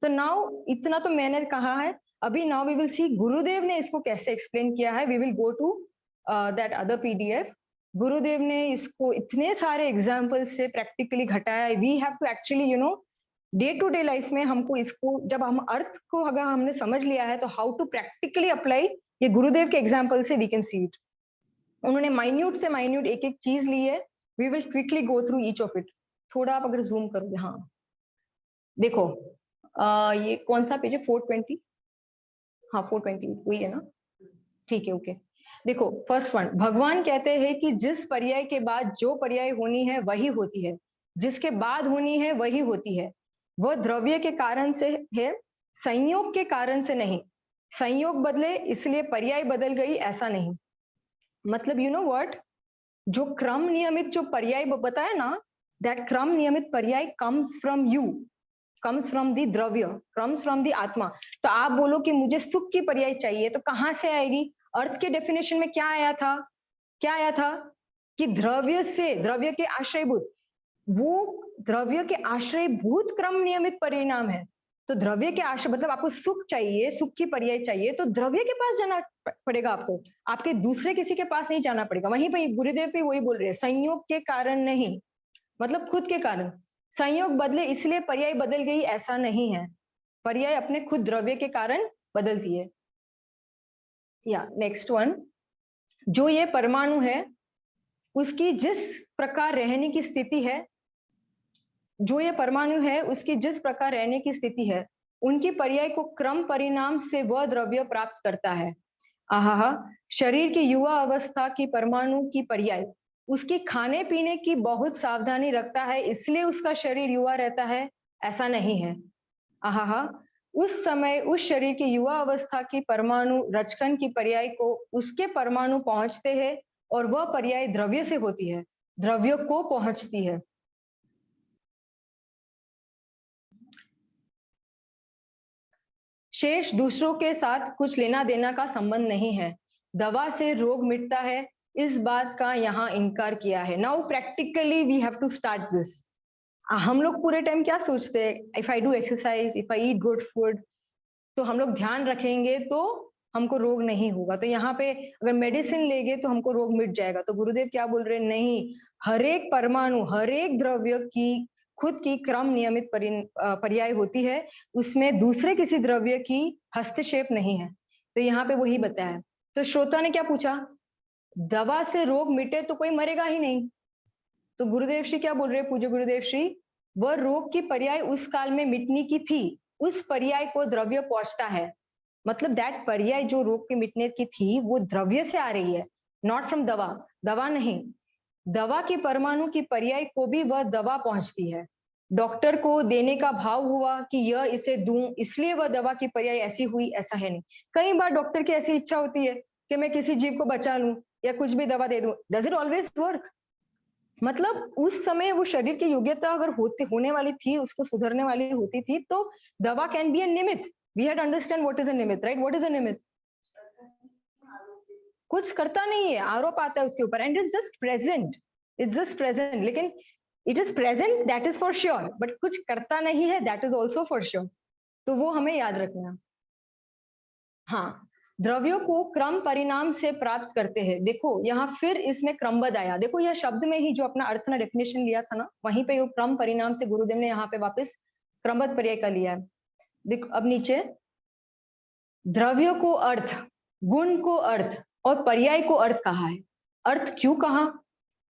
तो नाउ इतना तो मैंने कहा है, अभी नाउ वी विल सी गुरुदेव ने इसको कैसे एक्सप्लेन किया है। We will go to that other PDF. गुरुदेव ने इसको इतने सारे एग्जाम्पल से प्रैक्टिकली घटाया है। We have to actually day to day life में हमको इसको, जब हम अर्थ को अगर हमने समझ लिया है, तो हाउ टू प्रैक्टिकली अप्लाई, ये गुरुदेव के एग्जाम्पल से वी कैन सी इट। उन्होंने माइन्यूट से माइन्यूट एक एक चीज ली है। We will quickly go through each of it. थोड़ा आप अगर जूम करोगे, हाँ देखो, ये कौन सा पेज है? 420। हाँ 420 वही है ना? ठीक है, ओके। देखो फर्स्ट वन, भगवान कहते हैं कि जिस पर्याय के बाद जो पर्याय होनी है वही होती है, जिसके बाद होनी है वही होती है। वह द्रव्य के कारण से है, संयोग के कारण से नहीं। संयोग बदले इसलिए पर्याय बदल गई, ऐसा नहीं। मतलब यू नो व्हाट, जो क्रम नियमित जो पर्याय बताया ना, दैट क्रम नियमित पर्याय comes from you, comes from the द्रव्य, कम्स फ्रॉम दी आत्मा। तो आप बोलो कि मुझे सुख की पर्याय चाहिए, तो कहां से आएगी? अर्थ के डेफिनेशन में क्या आया था? क्या आया था कि द्रव्य से, द्रव्य के आश्रयभूत, वो द्रव्य के आश्रयभूत क्रम नियमित परिणाम है। तो द्रव्य के आश्रय मतलब आपको सुख चाहिए, सुख की पर्याय चाहिए, तो द्रव्य के पास जाना पड़ेगा आपको, आपके दूसरे किसी के पास नहीं जाना पड़ेगा। वहीं पे गुरुदेव भी वही बोल रहे हैं, संयोग के कारण नहीं, मतलब खुद के कारण। संयोग बदले इसलिए पर्याय बदल गई, ऐसा नहीं है। पर्याय अपने खुद द्रव्य के कारण बदलती है। या नेक्स्ट वन, जो ये परमाणु है उसकी जिस प्रकार रहने की स्थिति है, जो ये परमाणु है उसकी जिस प्रकार रहने की स्थिति है, उनकी पर्याय को क्रम परिणाम से वह द्रव्य प्राप्त करता है। आहा, शरीर की युवा अवस्था की परमाणु की पर्याय उसकी खाने पीने की बहुत सावधानी रखता है, इसलिए उसका शरीर युवा रहता है, ऐसा नहीं है। आहा, उस समय उस शरीर की युवा अवस्था की परमाणु रचकन की पर्याय को उसके परमाणु पहुंचते हैं, और वह पर्याय द्रव्य से होती है, द्रव्य को पहुंचती है। शेष दूसरों के साथ कुछ लेना देना का संबंध नहीं है। दवा से रोग मिटता है, इस बात का यहाँ इनकार किया है। Now practically we have to start this. हम लोग पूरे टाइम क्या सोचते हैं? If I do exercise, if I eat good food, तो हम लोग ध्यान रखेंगे तो हमको रोग नहीं होगा। तो यहाँ पे अगर मेडिसिन लेंगे तो हमको रोग मिट जाएगा। तो गुरुदेव क्या बोल रहे हैं? नहीं, हर एक परमाणु, हर एक द्रव्य की खुद की क्रम नियमित पर्याय होती है, उसमें दूसरे किसी द्रव्य की हस्तक्षेप नहीं है। तो यहाँ पे वही बताया। तो श्रोता ने क्या पूछा? दवा से रोग मिटे तो कोई मरेगा ही नहीं। तो गुरुदेव श्री क्या बोल रहे हैं? पूज्य गुरुदेव श्री, वह रोग की पर्याय उस काल में मिटने की थी, उस पर्याय को द्रव्य पहुंचता है। मतलब दैट पर्याय जो रोग के मिटने की थी, वो द्रव्य से आ रही है, नॉट फ्रॉम दवा। दवा नहीं, दवा की परमाणु की पर्याय को भी वह दवा पहुंचती है। डॉक्टर को देने का भाव हुआ कि यह इसे दूं, इसलिए वह दवा की पर्याय ऐसी हुई, ऐसा है नहीं। कई बार डॉक्टर की ऐसी इच्छा होती है कि मैं किसी जीव को बचा लूं या कुछ भी दवा दे दूं। Does it always work? मतलब उस समय वो शरीर की योग्यता अगर होने वाली थी, उसको सुधरने वाली होती थी, तो दवा कैन बी ए निमित्त, we had understand what is a निमित्त, राइट? व्हाट इज अ निमित्त? कुछ करता नहीं है, आरोप आता है उसके ऊपर, and it's just present, it's just present, लेकिन it is present, that is for sure, but कुछ करता नहीं है, that is also for sure. तो वो हमें याद रखना। हाँ, द्रव्यों को क्रम परिणाम से प्राप्त करते हैं। देखो यहाँ फिर इसमें क्रमबद्ध आया, देखो यह शब्द में ही जो अपना अर्थ ना डेफिनेशन लिया था ना, वहीं पे वो क्रम परिणाम से गुरुदेव ने यहाँ पे वापस क्रमबद्ध पर्याय का लिया है। देखो अब नीचे, द्रव्यों को अर्थ, गुण को अर्थ और पर्याय को अर्थ कहा है। अर्थ क्यों कहा?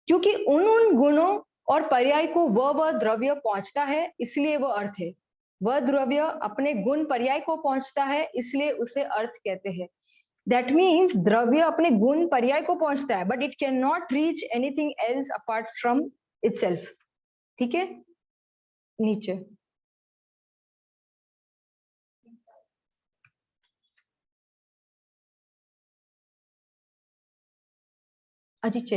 क्योंकि उन गुणों और पर्याय को वह द्रव्य पहुंचता है, इसलिए वह अर्थ है। वह द्रव्य अपने गुण पर्याय को पहुंचता है, इसलिए उसे अर्थ कहते हैं। दैट मीन्स द्रव्य अपने गुण पर्याय को पहुंचता है, but it can not reach anything else apart from itself. ठीक है, नीचे अजिचे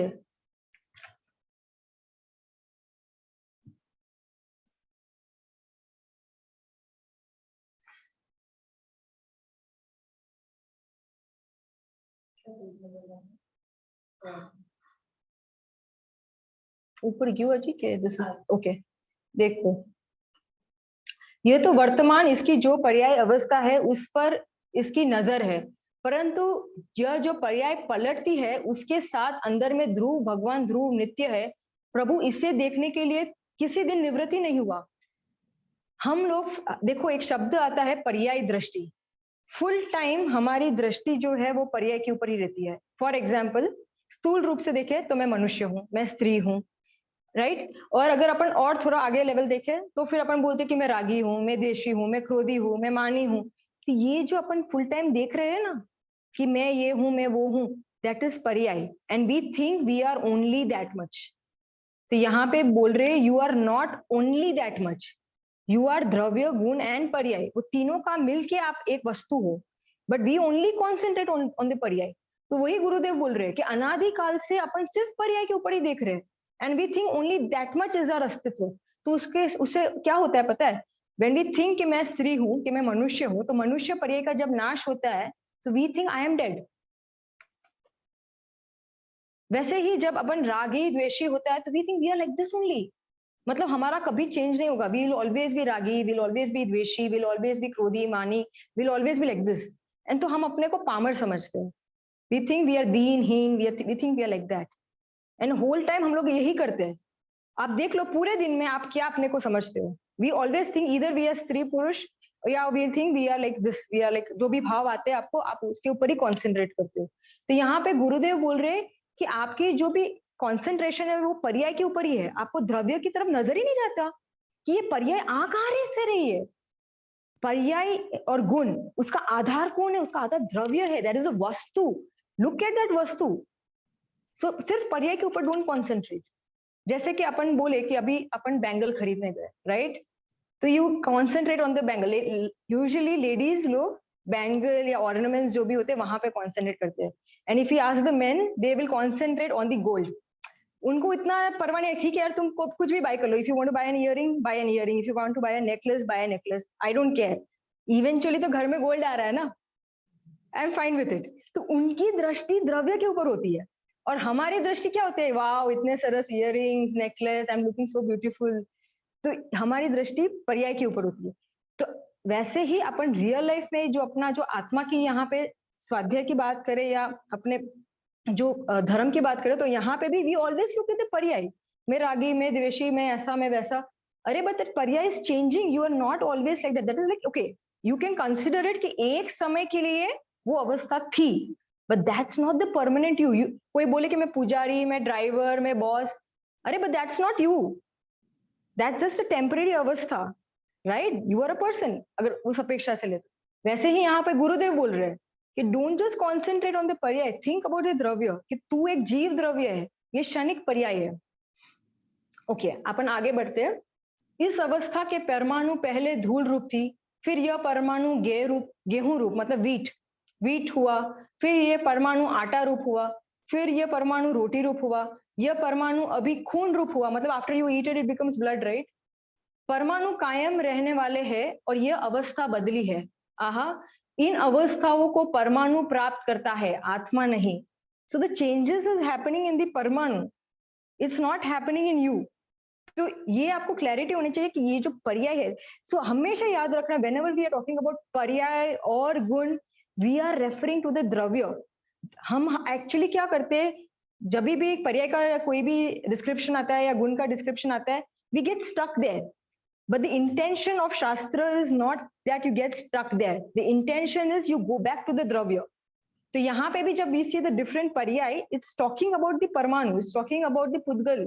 ऊपर क्यों अजी के दिस इज ओके। देखो ये तो वर्तमान इसकी जो पर्याय अवस्था है उस पर इसकी नजर है, परंतु यह जो पर्याय पलटती है उसके साथ अंदर में ध्रुव, भगवान ध्रुव नित्य है, प्रभु इसे देखने के लिए किसी दिन निवृत्ति नहीं हुआ। हम लोग देखो एक शब्द आता है पर्याय दृष्टि, फुल टाइम हमारी दृष्टि जो है वो पर्याय के ऊपर ही रहती है। फॉर एग्जाम्पल स्थूल रूप से देखे तो मैं मनुष्य हूँ, मैं स्त्री हूँ, राइट? और अगर अपन और थोड़ा आगे लेवल देखें तो फिर अपन बोलते कि मैं रागी हूँ, मैं देशी हूँ, मैं क्रोधी हूँ, मैं मानी हूँ। तो ये जो अपन फुल टाइम देख रहे हैं ना कि मैं ये हूँ, मैं वो हूँ, दैट इज पर्याय, and we think we are only that much. तो यहाँ पे बोल रहे you are not only that much, you are द्रव्य, गुण एंड पर्याय, वो तीनों का मिलके आप एक वस्तु हो, but we only concentrate on the पर्याय। तो वही गुरुदेव बोल रहे हैं कि अनादिकाल से अपन सिर्फ पर्याय के ऊपर ही देख रहे हैं, and we think only that much is our अस्तित्व। तो उससे क्या होता है पता है? व्हेन वी थिंक कि मैं स्त्री हूँ, कि मैं मनुष्य हूँ, तो मनुष्य पर्याय का जब नाश होता है तो we think I am dead. वैसे ही जब अपन रागी द्वेषी होता है तो we think we are like this only, मतलब हमारा कभी चेंज नहीं होगा, वी विल ऑलवेज बी रागी, विल ऑलवेज बी द्वेषी, विल ऑलवेज बी क्रोधी, मानी, will always be like this. And तो हम अपने को पामर समझते हैं, वी थिंक वी आर दीनहीन, we think we are like that, and whole time हम लोग यही करते हैं। आप देख लो पूरे दिन में आप क्या अपने को समझते हो, वी ऑलवेज थिंक इधर वी आर स्त्री पुरुष, या we think we are like this, we are like, जो भी भाव आते हैं आपको, आप उसके ऊपर ही कॉन्सेंट्रेट करते हो। तो यहाँ पे गुरुदेव बोल रहे हैं कि आपकी जो भी कॉन्सेंट्रेशन है वो पर्याय के ऊपर ही है, आपको द्रव्य की तरफ नजर ही नहीं जाता कि ये पर्याय आ कहाँ से रही है। पर्याय और गुण, उसका आधार कौन है? उसका आधार द्रव्य है, दैट इज अ वस्तु, लुक एट दैट वस्तु। सो सिर्फ पर्याय के ऊपर डोंट कॉन्सेंट्रेट। जैसे कि अपन बोले कि अभी अपन बैंगल खरीदने गए, राइट? तो you concentrate on the bangle, usually ladies लोग बैंगल या ऑर्नामेंट्स जो भी होते हैं वहां पे कॉन्सेंट्रेट करते हैं, and if you ask the main they will concentrate on the gold. उनको इतना परवाह नहीं है, ठीक है यार तुम कुछ भी बाय कर लो, if you want to buy an earring buy an earring, if you want to buy a necklace buy a necklace, I don't care, eventually तो घर में गोल्ड आ रहा है ना, I am fine with it. तो उनकी दृष्टि द्रव्य के ऊपर होती है, और हमारी दृष्टि क्या होती है? वाओ इतने सरस earrings, necklace, I am looking so beautiful. तो हमारी दृष्टि पर्याय के ऊपर होती है। तो वैसे ही अपन रियल लाइफ में जो अपना जो आत्मा की यहाँ पे स्वाध्याय की बात करें या अपने जो धर्म की बात करें, तो यहाँ पे भी we always look at the पर्याय, मैं रागी, मैं द्वेषी, मैं ऐसा, मैं वैसा। अरे बट दैट पर्याय is changing, you are not always like that, that is like okay, you can consider it कि एक समय के लिए वो अवस्था थी, but that's not the permanent you. कोई बोले कि मैं पुजारी, मैं ड्राइवर, मैं बॉस, अरे but that's not you, that's just a temporary अवस्था, right? You are a person, अगर उस अपेक्षा से ले तो। वैसे ही यहाँ पे गुरुदेव बोल रहे हैं कि don't just concentrate on the पर्याय, थिंक अबाउट द द्रव्य, कि तू एक जीव द्रव्य है, ये क्षणिक पर्याय है। ओके अपन आगे बढ़ते हैं। इस अवस्था के परमाणु पहले धूल रूप थी, फिर यह परमाणु गेहूं रूप मतलब वीट हुआ, फिर यह परमाणु आटा रूप हुआ, फिर यह परमाणु रोटी रूप हुआ, यह परमाणु अभी खून रूप हुआ, मतलब after you eat it becomes blood, right? परमाणु कायम रहने वाले हैं और यह अवस्था बदली है। आहा, इन अवस्थाओं को परमाणु प्राप्त करता है, आत्मा नहीं. So the changes is happening in the परमाणु, it's not happening in you. तो ये आपको क्लैरिटी होनी चाहिए कि ये जो पर्याय है, सो हमेशा याद रखना, whenever we are talking about पर्याय और गुण, we are referring to the द्रव्य. हम एक्चुअली क्या करते हैं, जब भी एक पर्याय का कोई भी डिस्क्रिप्शन आता है या गुण का डिस्क्रिप्शन आता है, we get stuck there. But the intention of Shastra is not that you get stuck there. The intention is you go back to the Dravya. तो यहाँ पे भी जब we see the different पर्याय, it's talking about the परमाणु, it's talking about the पुद्गल.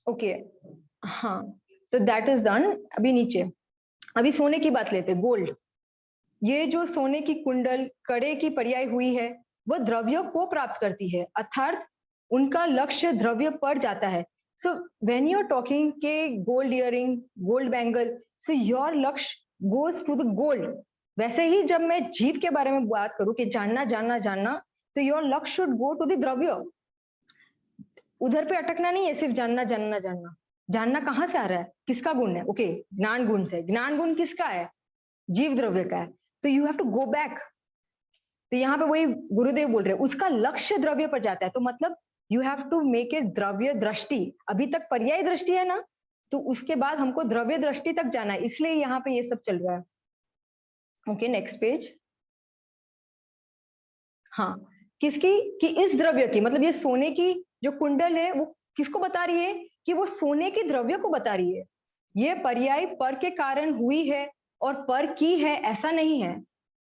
Okay, हाँ, तो that is done. अभी नीचे, अभी सोने की बात लेते, गोल्ड. ये जो सोने की कुंडल कड़े की पर्याय हुई है, वह द्रव्य को प्राप्त करती है, अर्थात उनका लक्ष्य द्रव्य पर जाता है. So when you're talking के gold earring, gold bangle, so your लक्ष्य goes to the gold. वैसे ही जब मैं जीव के बारे में बात करूं कि जानना जानना जानना, तो your लक्ष्य should go to the द्रव्य. उधर पे अटकना नहीं है, सिर्फ जानना जानना जानना. जानना कहाँ से आ रहा है, किसका गुण है? ओके, ज्ञान गुण से. ज्ञान गुण किसका है? जीव द्रव्य का है. तो you have to go back. तो यहाँ पे वही गुरुदेव बोल रहे हैं, उसका लक्ष्य द्रव्य पर जाता है. तो मतलब you have to make it द्रव्य दृष्टि. अभी तक पर्याय दृष्टि है ना, तो उसके बाद हमको द्रव्य दृष्टि तक जाना है, इसलिए यहाँ पे ये सब चल रहा है. Okay, next page. हाँ, किसकी? कि इस द्रव्य की, मतलब ये सोने की जो कुंडल है, वो किसको बता रही है? कि वो सोने के द्रव्य को बता रही है. ये पर्याय पर के कारण हुई है और पर की है, ऐसा नहीं है.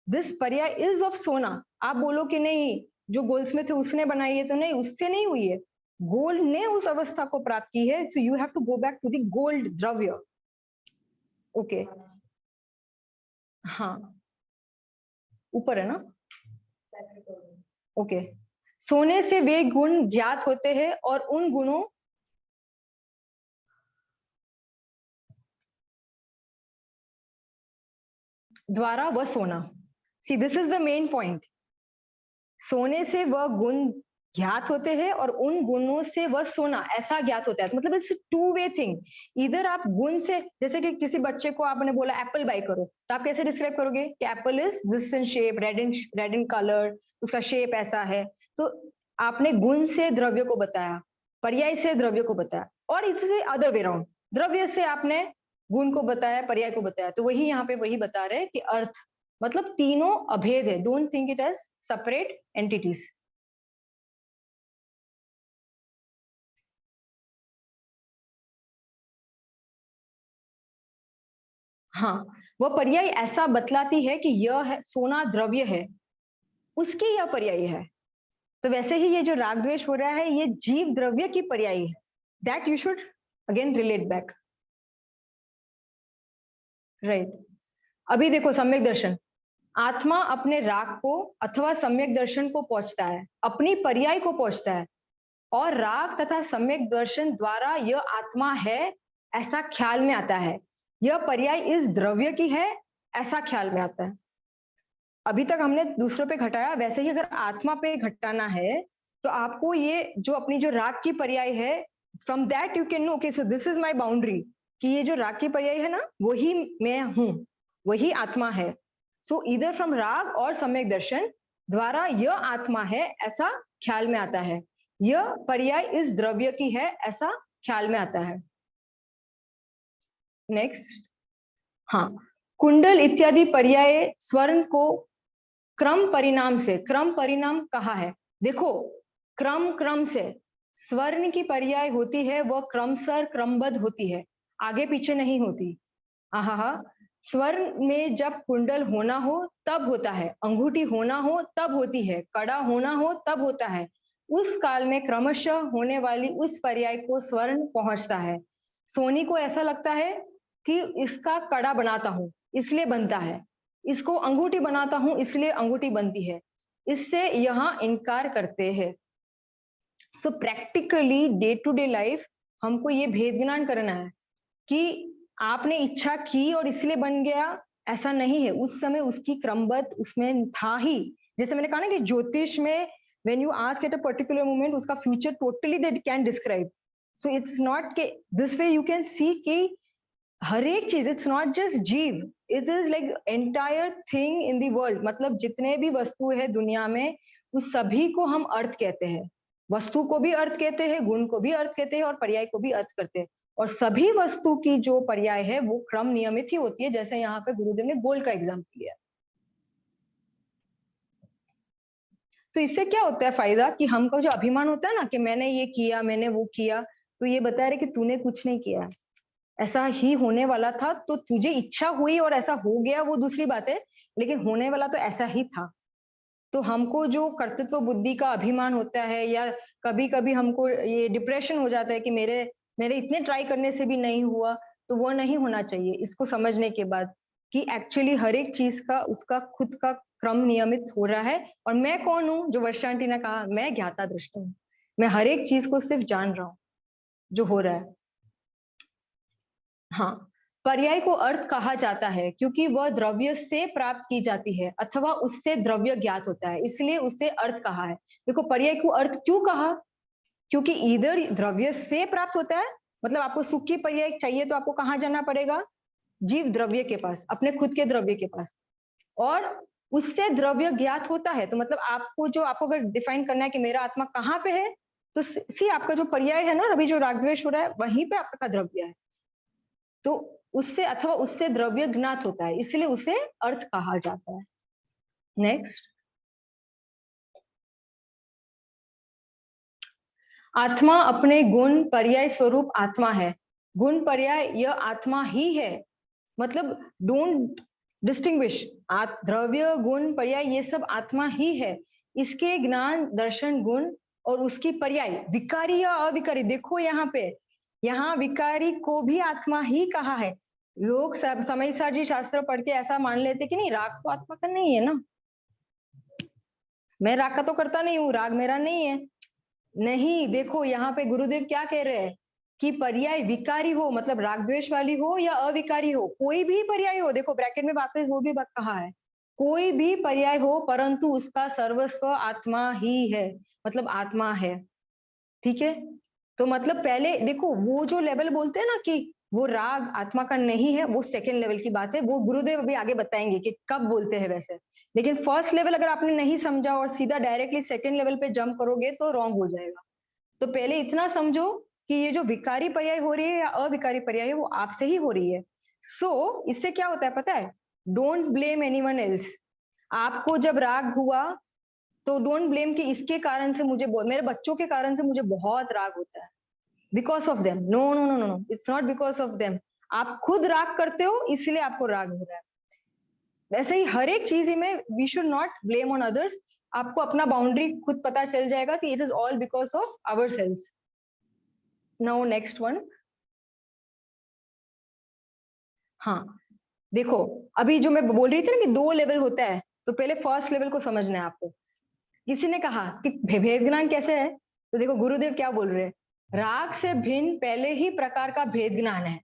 दिस पर्याय इज ऑफ सोना. आप बोलो कि नहीं, जो गोल्डस्मिथ है उसने बनाई है, तो नहीं, उससे नहीं हुई है, गोल्ड ने उस अवस्था को प्राप्त की है. So you have to go back to the gold द्रव्य. ओके, हाँ, ऊपर है ना. ओके, सोने से वे गुण ज्ञात होते हैं और उन गुणों द्वारा वह सोना. See, this is the main point. सोने से वह गुण ज्ञात होते हैं और उन गुणों से वह सोना ऐसा ज्ञात होता है. मतलब इट्स टू वे थिंग. इधर आप गुण से, जैसे कि किसी बच्चे को आपने बोला एप्पल बाय करो, तो आप कैसे डिस्क्राइब करोगे कि Apple is this in shape, red in colour, उसका शेप ऐसा है. तो आपने गुण से द्रव्य को बताया, पर्याय से द्रव्य को बताया, और इससे अदर वे राउंड, द्रव्य से आपने गुण को बताया, पर्याय को बताया. तो वही यहाँ पे वही बता रहे हैं कि अर्थ मतलब तीनों अभेद है. Don't think it as separate entities. हाँ, वह पर्याय ऐसा बतलाती है कि यह है सोना द्रव्य है, उसकी यह पर्याय है. तो वैसे ही ये जो राग द्वेष हो रहा है, ये जीव द्रव्य की पर्याय है. That you should again relate back. Right. अभी देखो सम्यक दर्शन. आत्मा अपने राग को अथवा सम्यक दर्शन को पहुंचता है, अपनी पर्याय को पहुंचता है, और राग तथा सम्यक दर्शन द्वारा यह आत्मा है ऐसा ख्याल में आता है. यह पर्याय इस द्रव्य की है ऐसा ख्याल में आता है. अभी तक हमने दूसरों पे घटाया, वैसे ही अगर आत्मा पे घटाना है, तो आपको ये जो अपनी जो राग की पर्याय है, from that you can know okay, so this is my boundary, कि ये जो राग की पर्याय है ना, वही मैं हूं, वही आत्मा है. सो इधर फ्रॉम राग और सम्यक दर्शन द्वारा यह आत्मा है ऐसा ख्याल में आता है, यह पर्याय इस द्रव्य की है ऐसा ख्याल में आता है. नेक्स्ट. हाँ, कुंडल इत्यादि पर्याय स्वर्ण को क्रम परिणाम से, क्रम परिणाम कहा है, देखो क्रम क्रम से स्वर्ण की पर्याय होती है, वह क्रमशः क्रमबद्ध होती है, आगे पीछे नहीं होती. आहा, स्वर्ण में जब कुंडल होना हो तब होता है, अंगूठी होना हो तब होती है, कड़ा होना हो तब होता है. उस काल में क्रमशः होने वाली उस पर्याय को स्वर्ण पहुंचता है. सोनी को ऐसा लगता है कि इसका कड़ा बनाता हूं इसलिए बनता है, इसको अंगूठी बनाता हूं इसलिए अंगूठी बनती है, इससे यहां इनकार करते हैं. So practically day to day life हमको ये भेद ज्ञान करना है कि आपने इच्छा की और इसलिए बन गया, ऐसा नहीं है. उस समय उसकी क्रमबद्ध उसमें था ही. जैसे मैंने कहा ना कि ज्योतिष में when you ask at a particular moment, उसका future totally they can describe. So it's not के this way you can see कि हर एक चीज, इट्स नॉट जस्ट जीव, it is like entire thing in the world. मतलब जितने भी वस्तु है दुनिया में, उस सभी को हम अर्थ कहते हैं। वस्तु को भी अर्थ कहते हैं, गुण को भी अर्थ कहते हैं, और पर्याय को भी अर्थ करते हैं। और सभी वस्तु की जो पर्याय है वो क्रम नियमित ही होती है, जैसे यहाँ पे गुरुदेव ने गोल्ड का एग्जाम्पल लिया। तो इससे क्या होता है फायदा, कि हमको जो अभिमान होता है ना कि मैंने ये किया, मैंने वो किया, तो ये बता रहे कि तूने कुछ नहीं किया, ऐसा ही होने वाला था, तो तुझे इच्छा हुई और ऐसा हो गया, वो दूसरी बात है, लेकिन होने वाला तो ऐसा ही था। तो हमको जो कर्तृत्व बुद्धि का अभिमान होता है, या कभी कभी हमको ये डिप्रेशन हो जाता है कि मेरे मेरे इतने ट्राई करने से भी नहीं हुआ, तो वो नहीं होना चाहिए। इसको समझने के बाद कि एक्चुअली हर एक चीज का उसका खुद का क्रम नियमित हो रहा है। और मैं कौन हूँ, जो वर्षा आंटी ने कहा, मैं ज्ञाता दृष्टा हूँ। मैं हर एक चीज को सिर्फ जान रहा हूँ जो हो रहा है। हाँ, पर्याय को अर्थ कहा जाता है क्योंकि वह द्रव्य से प्राप्त की जाती है अथवा उससे द्रव्य ज्ञात होता है, इसलिए उसे अर्थ कहा है। देखो, पर्याय को अर्थ क्यों कहा, क्योंकि इधर द्रव्य से प्राप्त होता है। मतलब आपको सुख की पर्याय चाहिए तो आपको कहाँ जाना पड़ेगा, जीव द्रव्य के पास, अपने खुद के द्रव्य के पास। और उससे द्रव्य ज्ञात होता है, तो मतलब आपको अगर डिफाइन करना है कि मेरा आत्मा कहाँ पे है, तो सी आपका जो पर्याय है ना, अभी जो रागद्वेष हो रहा है, वहीं पे आपका द्रव्य है। तो उससे अथवा उससे द्रव्य ज्ञात होता है, इसलिए उसे अर्थ कहा जाता है। नेक्स्ट, आत्मा अपने गुण पर्याय स्वरूप आत्मा है। गुण पर्याय यह आत्मा ही है। मतलब डोंट डिस्टिंग्विश, द्रव्य गुण पर्याय ये सब आत्मा ही है। इसके ज्ञान दर्शन गुण और उसकी पर्याय विकारी या अविकारी, देखो यहाँ पे, यहाँ विकारी को भी आत्मा ही कहा है। लोग समय जी शास्त्र पढ़ के ऐसा मान लेते कि नहीं, राग तो आत्मा का नहीं है ना, मैं राग का तो करता नहीं हूँ, राग मेरा नहीं है। नहीं, देखो यहाँ पे गुरुदेव क्या कह रहे हैं कि पर्याय विकारी हो, मतलब राग द्वेष वाली हो या अविकारी हो, कोई भी पर्याय हो, देखो ब्रैकेट में वापस वो भी बात कहा है, कोई भी पर्याय हो, परंतु उसका सर्वस्व आत्मा ही है, मतलब आत्मा है। ठीक है, तो मतलब पहले देखो, वो जो लेवल बोलते हैं ना कि वो राग आत्मा का नहीं है, वो सेकेंड लेवल की बात है, वो गुरुदेव अभी आगे बताएंगे कि कब बोलते हैं वैसे। लेकिन फर्स्ट लेवल अगर आपने नहीं समझा और सीधा डायरेक्टली सेकेंड लेवल पे जंप करोगे तो रॉन्ग हो जाएगा। तो पहले इतना समझो कि ये जो विकारी पर्याय हो रही है या अविकारी पर्याय है, वो आपसे ही हो रही है। सो इससे क्या होता है पता है, डोंट ब्लेम एनीवन एल्स। आपको जब राग हुआ तो डोंट ब्लेम कि इसके कारण से मुझे, मेरे बच्चों के कारण से मुझे बहुत राग होता है, because of them. No no no no no, it's not because of them. आप खुद राग करते हो इसलिए आपको राग हो रहा है। वैसे ही हर एक चीज में we should not blame on others. आपको अपना बाउंड्री खुद पता चल जाएगा कि it is all because of our selves. Now next one. हाँ, देखो, अभी जो मैं बोल रही थी ना कि दो लेवल होता है, तो पहले फर्स्ट लेवल को समझना है आपको। किसी ने कहा कि भेद ज्ञान कैसे है, तो देखो गुरुदेव क्या बोल रहे हैं, राग से भिन्न पहले ही प्रकार का भेद ज्ञान है।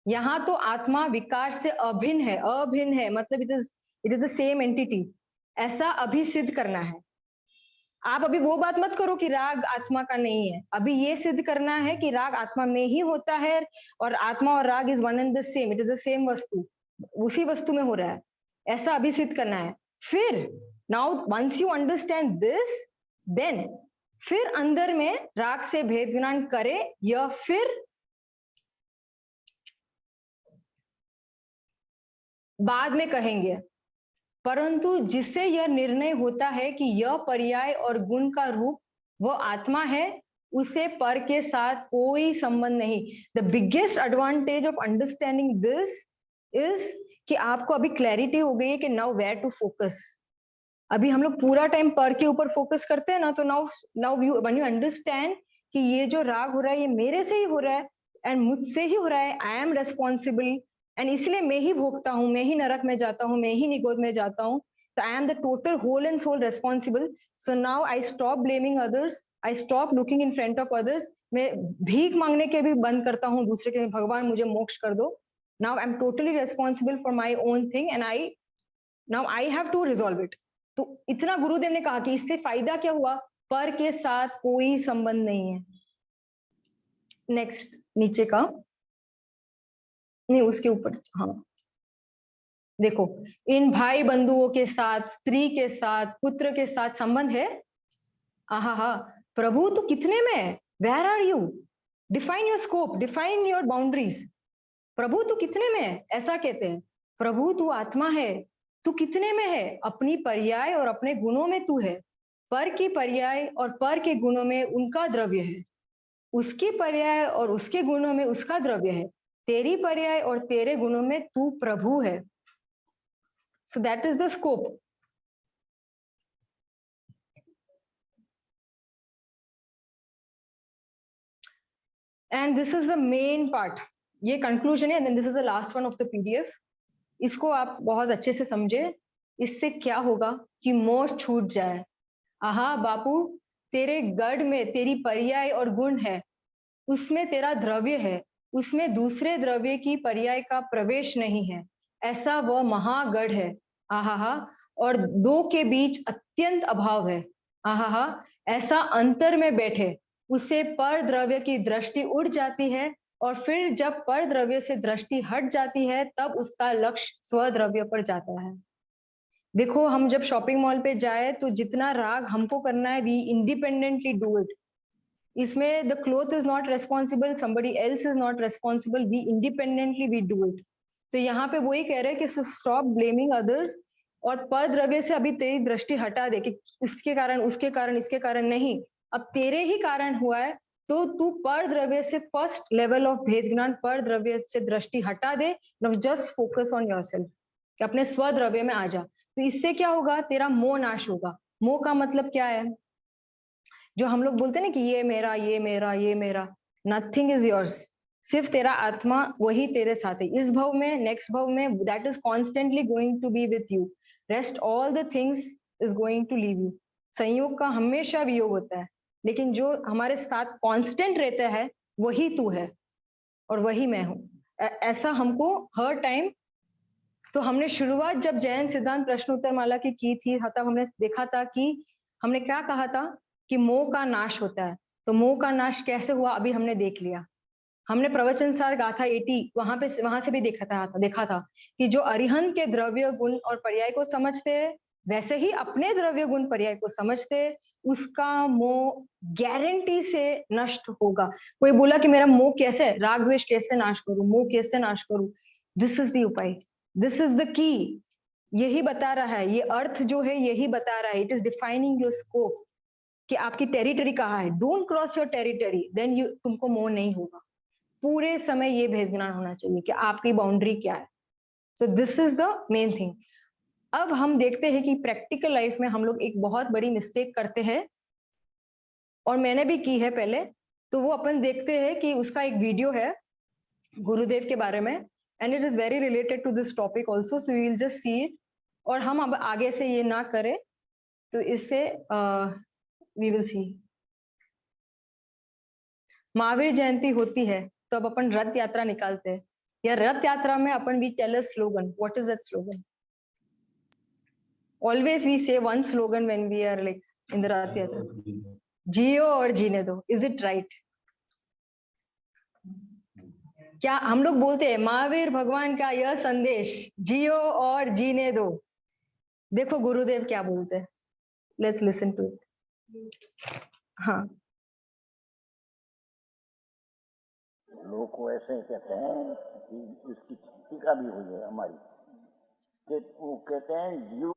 यहाँ तो आत्मा विकार से अभिन्न है, अभिन्न है, मतलब it is the same entity, ऐसा अभी सिद्ध करना है। आप अभी वो बात मत करो कि राग आत्मा का नहीं है, अभी ये सिद्ध करना है कि राग आत्मा में ही होता है, और आत्मा और राग is one and the same, it is the same वस्तु, उसी वस्तु में हो रहा है, ऐसा अभी सिद्ध करना है। फिर now once you understand this, then फिर अंदर में राग से भेद ज्ञान करे, या फिर बाद में कहेंगे। परंतु जिससे यह निर्णय होता है कि यह पर्याय और गुण का रूप वह आत्मा है, उसे पर के साथ कोई संबंध नहीं। The biggest advantage of understanding this is कि आपको अभी क्लैरिटी हो गई है कि नाउ वेयर टू फोकस। अभी हम लोग पूरा टाइम पर के ऊपर फोकस करते हैं ना, तो now now you when you understand कि ये जो राग हो रहा है ये मेरे से ही हो रहा है, एंड मुझसे ही हो रहा है, आई एम रेस्पॉन्सिबल, एंड इसलिए मैं ही भोगता हूँ, मैं ही नरक में जाता हूँ, मैं ही निगोद में जाता हूँ, तो I am the total whole and sole responsible. So now I stop blaming others, I stop looking in front of others. मैं भीख मांगने के भी बंद करता हूँ दूसरे के, भगवान मुझे मोक्ष कर दो। Now I am totally responsible for my own thing, and I have to resolve it. तो इतना गुरुदेव ने कहा कि इससे फायदा क्या हुआ, पर के साथ कोई संबंध नहीं है। नेक्स्ट नीचे का, नहीं, उसके ऊपर, हाँ देखो, इन भाई बंधुओं के साथ, स्त्री के साथ, पुत्र के साथ संबंध है। आहा हा, प्रभु तू कितने में है? Where are you? Define your scope, define your boundaries. प्रभु तू कितने में है, ऐसा कहते हैं। प्रभु तू आत्मा है, तू कितने में है? अपनी पर्याय और अपने गुणों में तू है। पर की पर्याय और पर के गुणों में उनका द्रव्य है, उसकी पर्याय और उसके गुणों में उसका द्रव्य है। तेरी पर्याय और तेरे गुणों में तू प्रभु है। सो that is the scope. And this is the main part, ये कंक्लूजन है, this is the last one of the PDF. इसको आप बहुत अच्छे से समझे। इससे क्या होगा कि मोह छूट जाए। आहा बापू, तेरे गढ़ में तेरी पर्याय और गुण है, उसमें तेरा द्रव्य है, उसमें दूसरे द्रव्य की पर्याय का प्रवेश नहीं है। ऐसा वह महागढ़ है। आहा, और दो के बीच अत्यंत अभाव है। आहा, ऐसा अंतर में बैठे उससे पर द्रव्य की दृष्टि उड़ जाती है, और फिर जब पर द्रव्य से दृष्टि हट जाती है तब उसका लक्ष्य स्वद्रव्य पर जाता है। देखो, हम जब शॉपिंग मॉल पे जाए तो जितना राग हमको करना है, वी इंडिपेंडेंटली डू इट। इसमें the cloth is not responsible, somebody else is not responsible, we independently we do it. तो यहाँ पे वही कह रहे हैं कि स्टॉप ब्लेमिंग अदर्स, और पर द्रव्य से अभी तेरी दृष्टि हटा दे कि इसके कारण, उसके कारण, इसके कारण नहीं, अब तेरे ही कारण हुआ है। तो तू पर द्रव्य से फर्स्ट लेवल ऑफ भेद ज्ञान, पर द्रव्य से दृष्टि हटा दे, जस्ट फोकस ऑन योरसेल्फ, कि अपने स्वद्रव्य में आ जा। तो इससे क्या होगा? तेरा मोह नाश होगा। मोह का मतलब क्या है? जो हम लोग बोलते हैं ना कि ये मेरा, ये मेरा, ये मेरा, नथिंग इज योर्स। सिर्फ तेरा आत्मा वही तेरे साथ है, इस भव में, नेक्स्ट भव में, that is constantly going to be with you. Rest all the things is going to leave you. संयोग का हमेशा वियोग होता है, लेकिन जो हमारे साथ कांस्टेंट रहता है वही तू है और वही मैं हूं। ऐसा हमको हर टाइम। तो हमने शुरुआत जब जैन सिद्धांत प्रश्न उत्तर माला की थी, तब हमने देखा था कि हमने क्या कहा था कि मोह का नाश होता है। तो मोह का नाश कैसे हुआ अभी हमने देख लिया। हमने प्रवचन सार गाथा 80 वहां से भी देखा था कि जो अरिहंत के द्रव्य गुण और पर्याय को समझते हैं, वैसे ही अपने द्रव्य गुण पर्याय को समझते, उसका मोह गारंटी से नष्ट होगा। कोई बोला कि मेरा मोह कैसे, राग द्वेष कैसे नाश करूं, मोह कैसे नाश करूं? दिस इज द उपाय, दिस इज द की। यही बता रहा है, ये अर्थ जो है यही बता रहा है। It is defining your scope, कि आपकी टेरिटरी कहाँ है। Don't cross your territory, then you, तुमको मोह नहीं होगा। पूरे समय ये भेद ज्ञान होना चाहिए कि आपकी बाउंड्री क्या है। So this is the main thing. अब हम देखते हैं कि प्रैक्टिकल लाइफ में हम लोग एक बहुत बड़ी मिस्टेक करते हैं, और मैंने भी की है पहले। तो वो अपन देखते हैं कि उसका एक वीडियो है गुरुदेव के बारे में, and it is very related to this topic also, so we will just see it. और हम अब आगे से ये ना करें, तो इससे we will see. Mahavir Jayanti होती है तो अब अपन रथ यात्रा निकालते हैं, या रथ यात्रा में अपन we tell a slogan. What is that slogan? Always we say one slogan when we are like in the Rath Yatra, जियो और जीने दो। Is it right? क्या हम लोग बोलते हैं महावीर भगवान का यह संदेश, जियो और जीने दो? देखो गुरुदेव क्या बोलते हैं, लेट्स लिसन टू इट। हाँ, लोग को ऐसे कहते हैं कि इसकी टीका भी हुई है हमारी, कि वो कहते हैं जीवन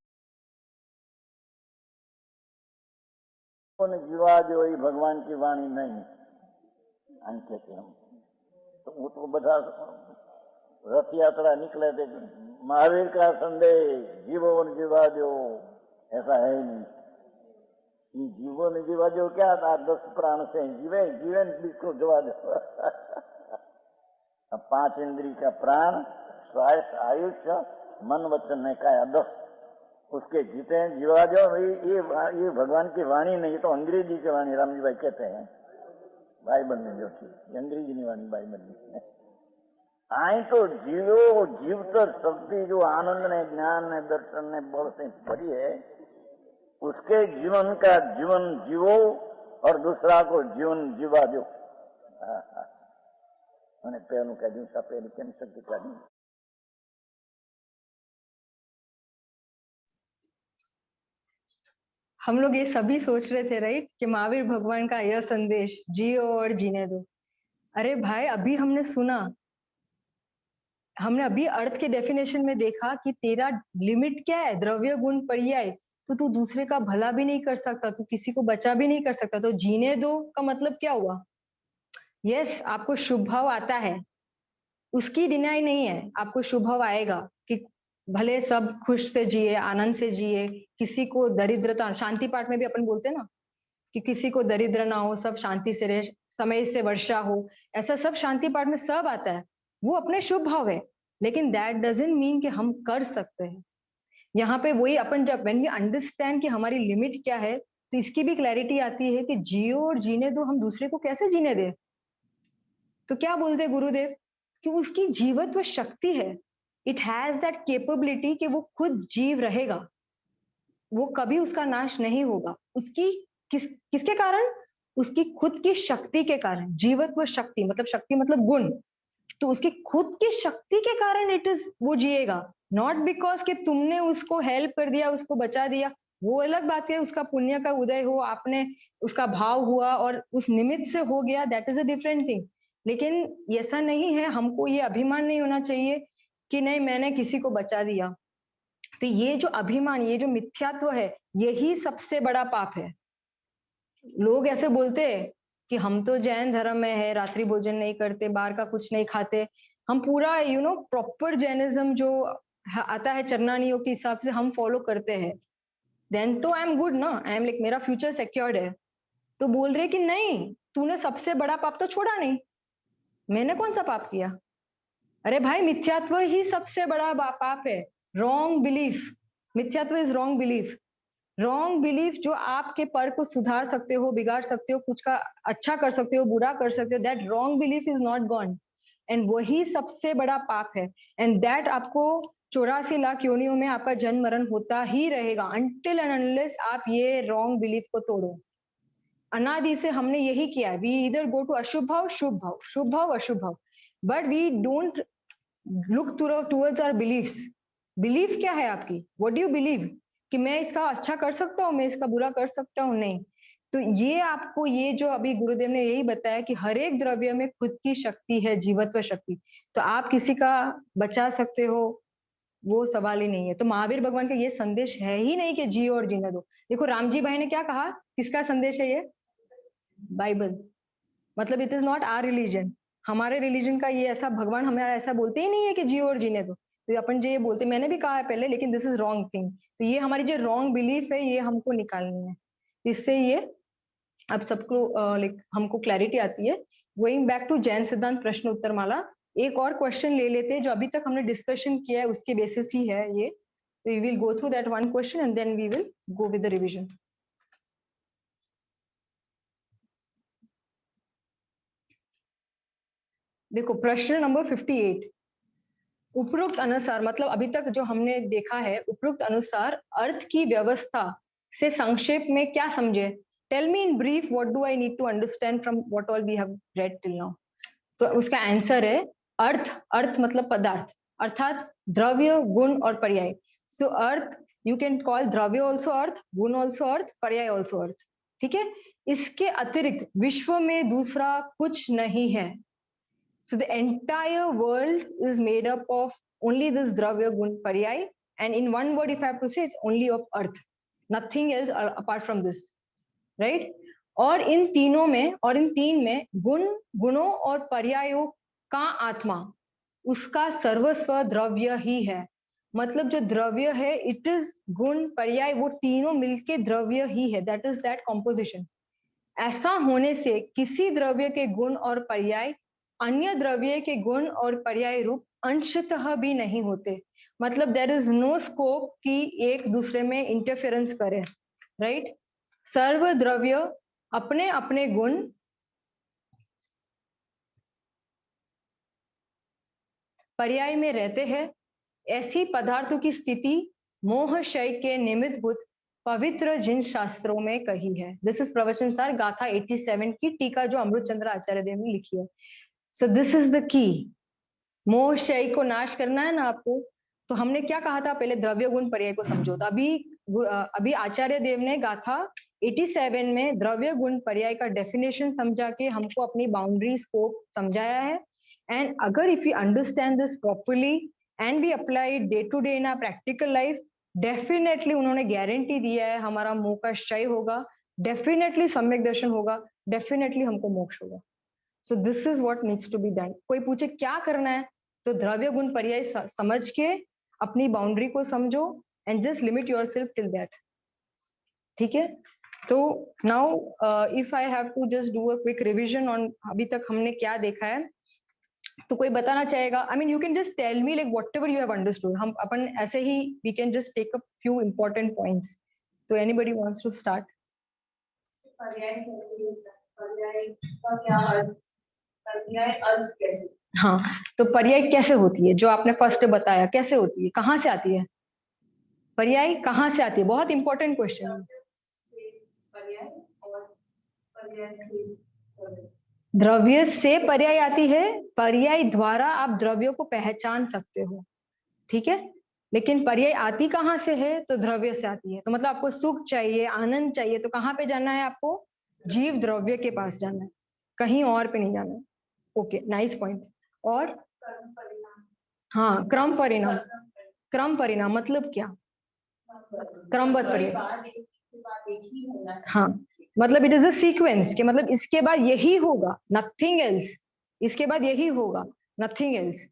जीवा जो ही भगवान की वाणी नहीं, हम कहते हैं। तो वो तो बता, रथ यात्रा निकले थे, महावीर का संदेश जीवन जीवा जो, ऐसा है ही नहीं। ये जीवन जीवा जो क्या था? 10 प्राण से जीवे, जीवन बिल्कुल जवा दो। अब 5 इंद्री का प्राण, स्वास्थ्य, आयुष्य, मन, वचन ने कहा 10, उसके जीते हैं जीवा जो। ये भगवान की वाणी नहीं तो अंग्रेजी की वाणी, राम जी भाई कहते हैं बाइबल में जो थी, अंग्रेजी की वाणी बाइबल में। आई तो जीवो, जीवतर शक्ति जो आनंद ने, ज्ञान ने, दर्शन ने, बल से भरी है, उसके जीवन का जीवन जीवो और दूसरा को जीवन जीवा दो। અને પહેલું કાઢ્યું સફેદ કેમ શક્તિ કાઢી. हम लोग ये सभी सोच रहे थे राइट कि महावीर भगवान का यह संदेश जियो और जीने दो। अरे भाई अभी हमने सुना, हमने अभी अर्थ के डेफिनेशन में देखा कि तेरा लिमिट क्या है, द्रव्य गुण पर्याय। तो तू दूसरे का भला भी नहीं कर सकता, तू किसी को बचा भी नहीं कर सकता, तो जीने दो का मतलब क्या हुआ? यस, आपको शुभ भाव आता है, उसकी डिनाई नहीं है, आपको शुभ भाव आएगा कि भले सब खुश से जिए, आनंद से जिए, किसी को दरिद्रता, शांति पाठ में भी अपन बोलते हैं ना कि किसी को दरिद्र ना हो, सब शांति से रहे, समय से वर्षा हो, ऐसा सब शांति पाठ में सब आता है, वो अपने शुभ भाव है। लेकिन दैट डजंट मीन कि हम कर सकते हैं। यहाँ पे वही अपन जब व्हेन वी अंडरस्टैंड कि हमारी लिमिट क्या है, तो इसकी भी क्लैरिटी आती है कि जियो और जीने दो, हम दूसरे को कैसे जीने दे। तो क्या बोलते गुरुदेव कि उसकी जीवत्व शक्ति है, इट हैज दैट केपेबिलिटी कि वो खुद जीव रहेगा, वो कभी उसका नाश नहीं होगा। उसकी किसके कारण? उसकी खुद की शक्ति के कारण। जीवत्व शक्ति मतलब गुण, तो उसकी खुद की शक्ति के कारण इट इज वो जिएगा, नॉट बिकॉज कि तुमने उसको हेल्प कर दिया, उसको बचा दिया। वो अलग बात है, उसका पुण्य का उदय हो, आपने उसका भाव हुआ और उस निमित्त से हो गया, that is a different thing. लेकिन ऐसा नहीं है, हमको ये अभिमान नहीं होना चाहिए कि नहीं मैंने किसी को बचा दिया। तो ये जो अभिमान, ये जो मिथ्यात्व है, यही सबसे बड़ा पाप है। लोग ऐसे बोलते हैं कि हम तो जैन धर्म में है, रात्रि भोजन नहीं करते, बाहर का कुछ नहीं खाते, हम पूरा प्रॉपर जैनिज्म जो आता है चरनानियों के हिसाब से हम फॉलो करते हैं, देन तो आई एम गुड ना, आई एम लाइक मेरा फ्यूचर सिक्योर्ड है। तो बोल रहे कि नहीं, तूने सबसे बड़ा पाप तो छोड़ा नहीं। मैंने कौन सा पाप किया? अरे भाई मिथ्यात्व ही सबसे बड़ा पाप है, रॉन्ग बिलीफ। मिथ्यात्व is wrong belief. Wrong belief जो आपके पर को सुधार सकते हो, बिगाड़ सकते हो, कुछ का अच्छा कर सकते हो, बुरा कर सकते हो, that wrong belief is not gone, and वही सबसे बड़ा पाप है। एंड दैट आपको 84 लाख योनियों में आपका जन्म मरण होता ही रहेगा अनटिल एंड अनलेस आप ये रॉन्ग बिलीफ को तोड़ो। अनादि से हमने यही किया है, वी इधर गो टू अशुभ भाव शुभ भाव, शुभ भाव अशुभ भाव, but we don't look towards our beliefs. Belief क्या है आपकी? What do you believe? कि मैं इसका अच्छा कर सकता हूँ, मैं इसका बुरा कर सकता हूँ? नहीं। तो ये आपको, ये जो अभी गुरुदेव ने यही बताया कि हर एक द्रव्य में खुद की शक्ति है, जीवत्व शक्ति, तो आप किसी का बचा सकते हो, वो सवाल ही नहीं है। तो महावीर भगवान का ये संदेश है ही नहीं कि जियो और जीने दो। देखो राम जी भाई ने क्या कहा, किसका संदेश है ये? बाइबल। मतलब it is not our religion. हमारे रिलीजन का ये ऐसा, भगवान हमें ऐसा बोलते ही नहीं है कि जियो और जीने दो। तो अपन जो ये बोलते, मैंने भी कहा है पहले, लेकिन दिस इज रॉन्ग थिंग। तो ये हमारी जो रॉन्ग बिलीफ है, ये हमको निकालनी है। इससे ये अब सबको लाइक हमको क्लैरिटी आती है। गोइंग बैक टू जैन सिद्धांत प्रश्न उत्तर माला, एक और क्वेश्चन ले लेते हैं जो अभी तक हमने डिस्कशन किया है, उसके बेसिस ही है ये। तो we will go through that one question and then we will go with the revision. देखो प्रश्न नंबर 58, उपरोक्त अनुसार, मतलब अभी तक जो हमने देखा है, उपरोक्त अनुसार अर्थ की व्यवस्था से संक्षेप में क्या समझे? Tell me in brief what do I need to understand from what all we have read till now. तो उसका आंसर है अर्थ। अर्थ मतलब पदार्थ, अर्थात द्रव्य, गुण और पर्याय। सो अर्थ, यू कैन कॉल द्रव्य ऑल्सो अर्थ, गुण ऑल्सो अर्थ, पर्याय ऑल्सो अर्थ। ठीक है? इसके अतिरिक्त विश्व में दूसरा कुछ नहीं है। So the entire world is made up of only this dravya gun paryay, and in one word if I have to say, it's only of earth, nothing else apart from this, right? और इन तीनों में, और इन तीन में गुण, गुणों और पर्यायों का आत्मा, उसका सर्वस्व द्रव्य ही है। मतलब जो द्रव्य है, इट इज गुण पर्याय, वो तीनों मिलके द्रव्य ही है, दैट इज दैट कॉम्पोजिशन। ऐसा होने से किसी द्रव्य के गुण और पर्याय अन्य द्रव्य के गुण और पर्याय रूप अंशतः भी नहीं होते। मतलब देयर इज नो स्कोप कि एक दूसरे में इंटरफेरेंस करे, राइट? सर्व द्रव्य अपने अपने गुण पर्याय में रहते हैं। ऐसी पदार्थों की स्थिति मोहशय के निमित्तभूत पवित्र जिन शास्त्रों में कही है। दिस इज प्रवचन सार गाथा 87 की टीका जो अमृत चंद्र आचार्य देव ने लिखी है। So this is the key. मोह क्षय को नाश करना है ना आपको, तो हमने क्या कहा था पहले, द्रव्य गुण पर्याय को समझो। तो अभी आचार्य देव ने गाथा 87 में द्रव्य गुण पर्याय का डेफिनेशन समझा के हमको अपनी बाउंड्री स्कोप समझाया है। एंड अगर if you understand this properly and we apply day to day in our practical life, definitely उन्होंने गारंटी दिया है हमारा मोह का क्षय होगा, डेफिनेटली सम्यक दर्शन होगा, डेफिनेटली हमको मोक्ष होगा। So this is what needs to be done. कोई पूछे क्या करना है, तो द्रव्य गुण पर्याय समझ के अपनी बाउंड्री को समझो and just limit yourself till that. ठीक है, तो now if I have to just do a quick revision on अभी तक हमने क्या देखा है, तो कोई बताना चाहेगा? I mean you can just tell me like whatever you have understood. हम अपन ऐसे ही we can just take a few important points. तो एनीबडी वांट्स टू स्टार्ट? पर्याय कैसे होता है, पर्याय का क्या अर्थ, पर्याय अर्थ कैसे? हाँ, तो पर्याय कैसे होती है, जो आपने फर्स्ट बताया, कैसे होती है, कहाँ से आती है पर्याय, कहाँ से आती है? बहुत इंपॉर्टेंट क्वेश्चन है। पर्याय और पर्याय से पर्याय। द्रव्य से पर्याय आती है, पर्याय द्वारा आप द्रव्यों को पहचान सकते हो। ठीक है, लेकिन पर्याय आती कहाँ से है? तो द्रव्य से आती है। तो मतलब आपको सुख चाहिए, आनंद चाहिए, तो कहाँ पे जाना है आपको? जीव द्रव्य के पास जाना है, कहीं और पे नहीं जाना है। Okay, nice point. और कर्म परिणाम, हाँ, क्रम परिणाम। क्रम परिणाम मतलब क्या? क्रमबद्ध पर्याय। एक ही होना है। हाँ, मतलब इट इज अ सीक्वेंस, कि मतलब इसके बाद यही होगा, नथिंग एल्स। इसके बाद यही होगा, नथिंग एल्स।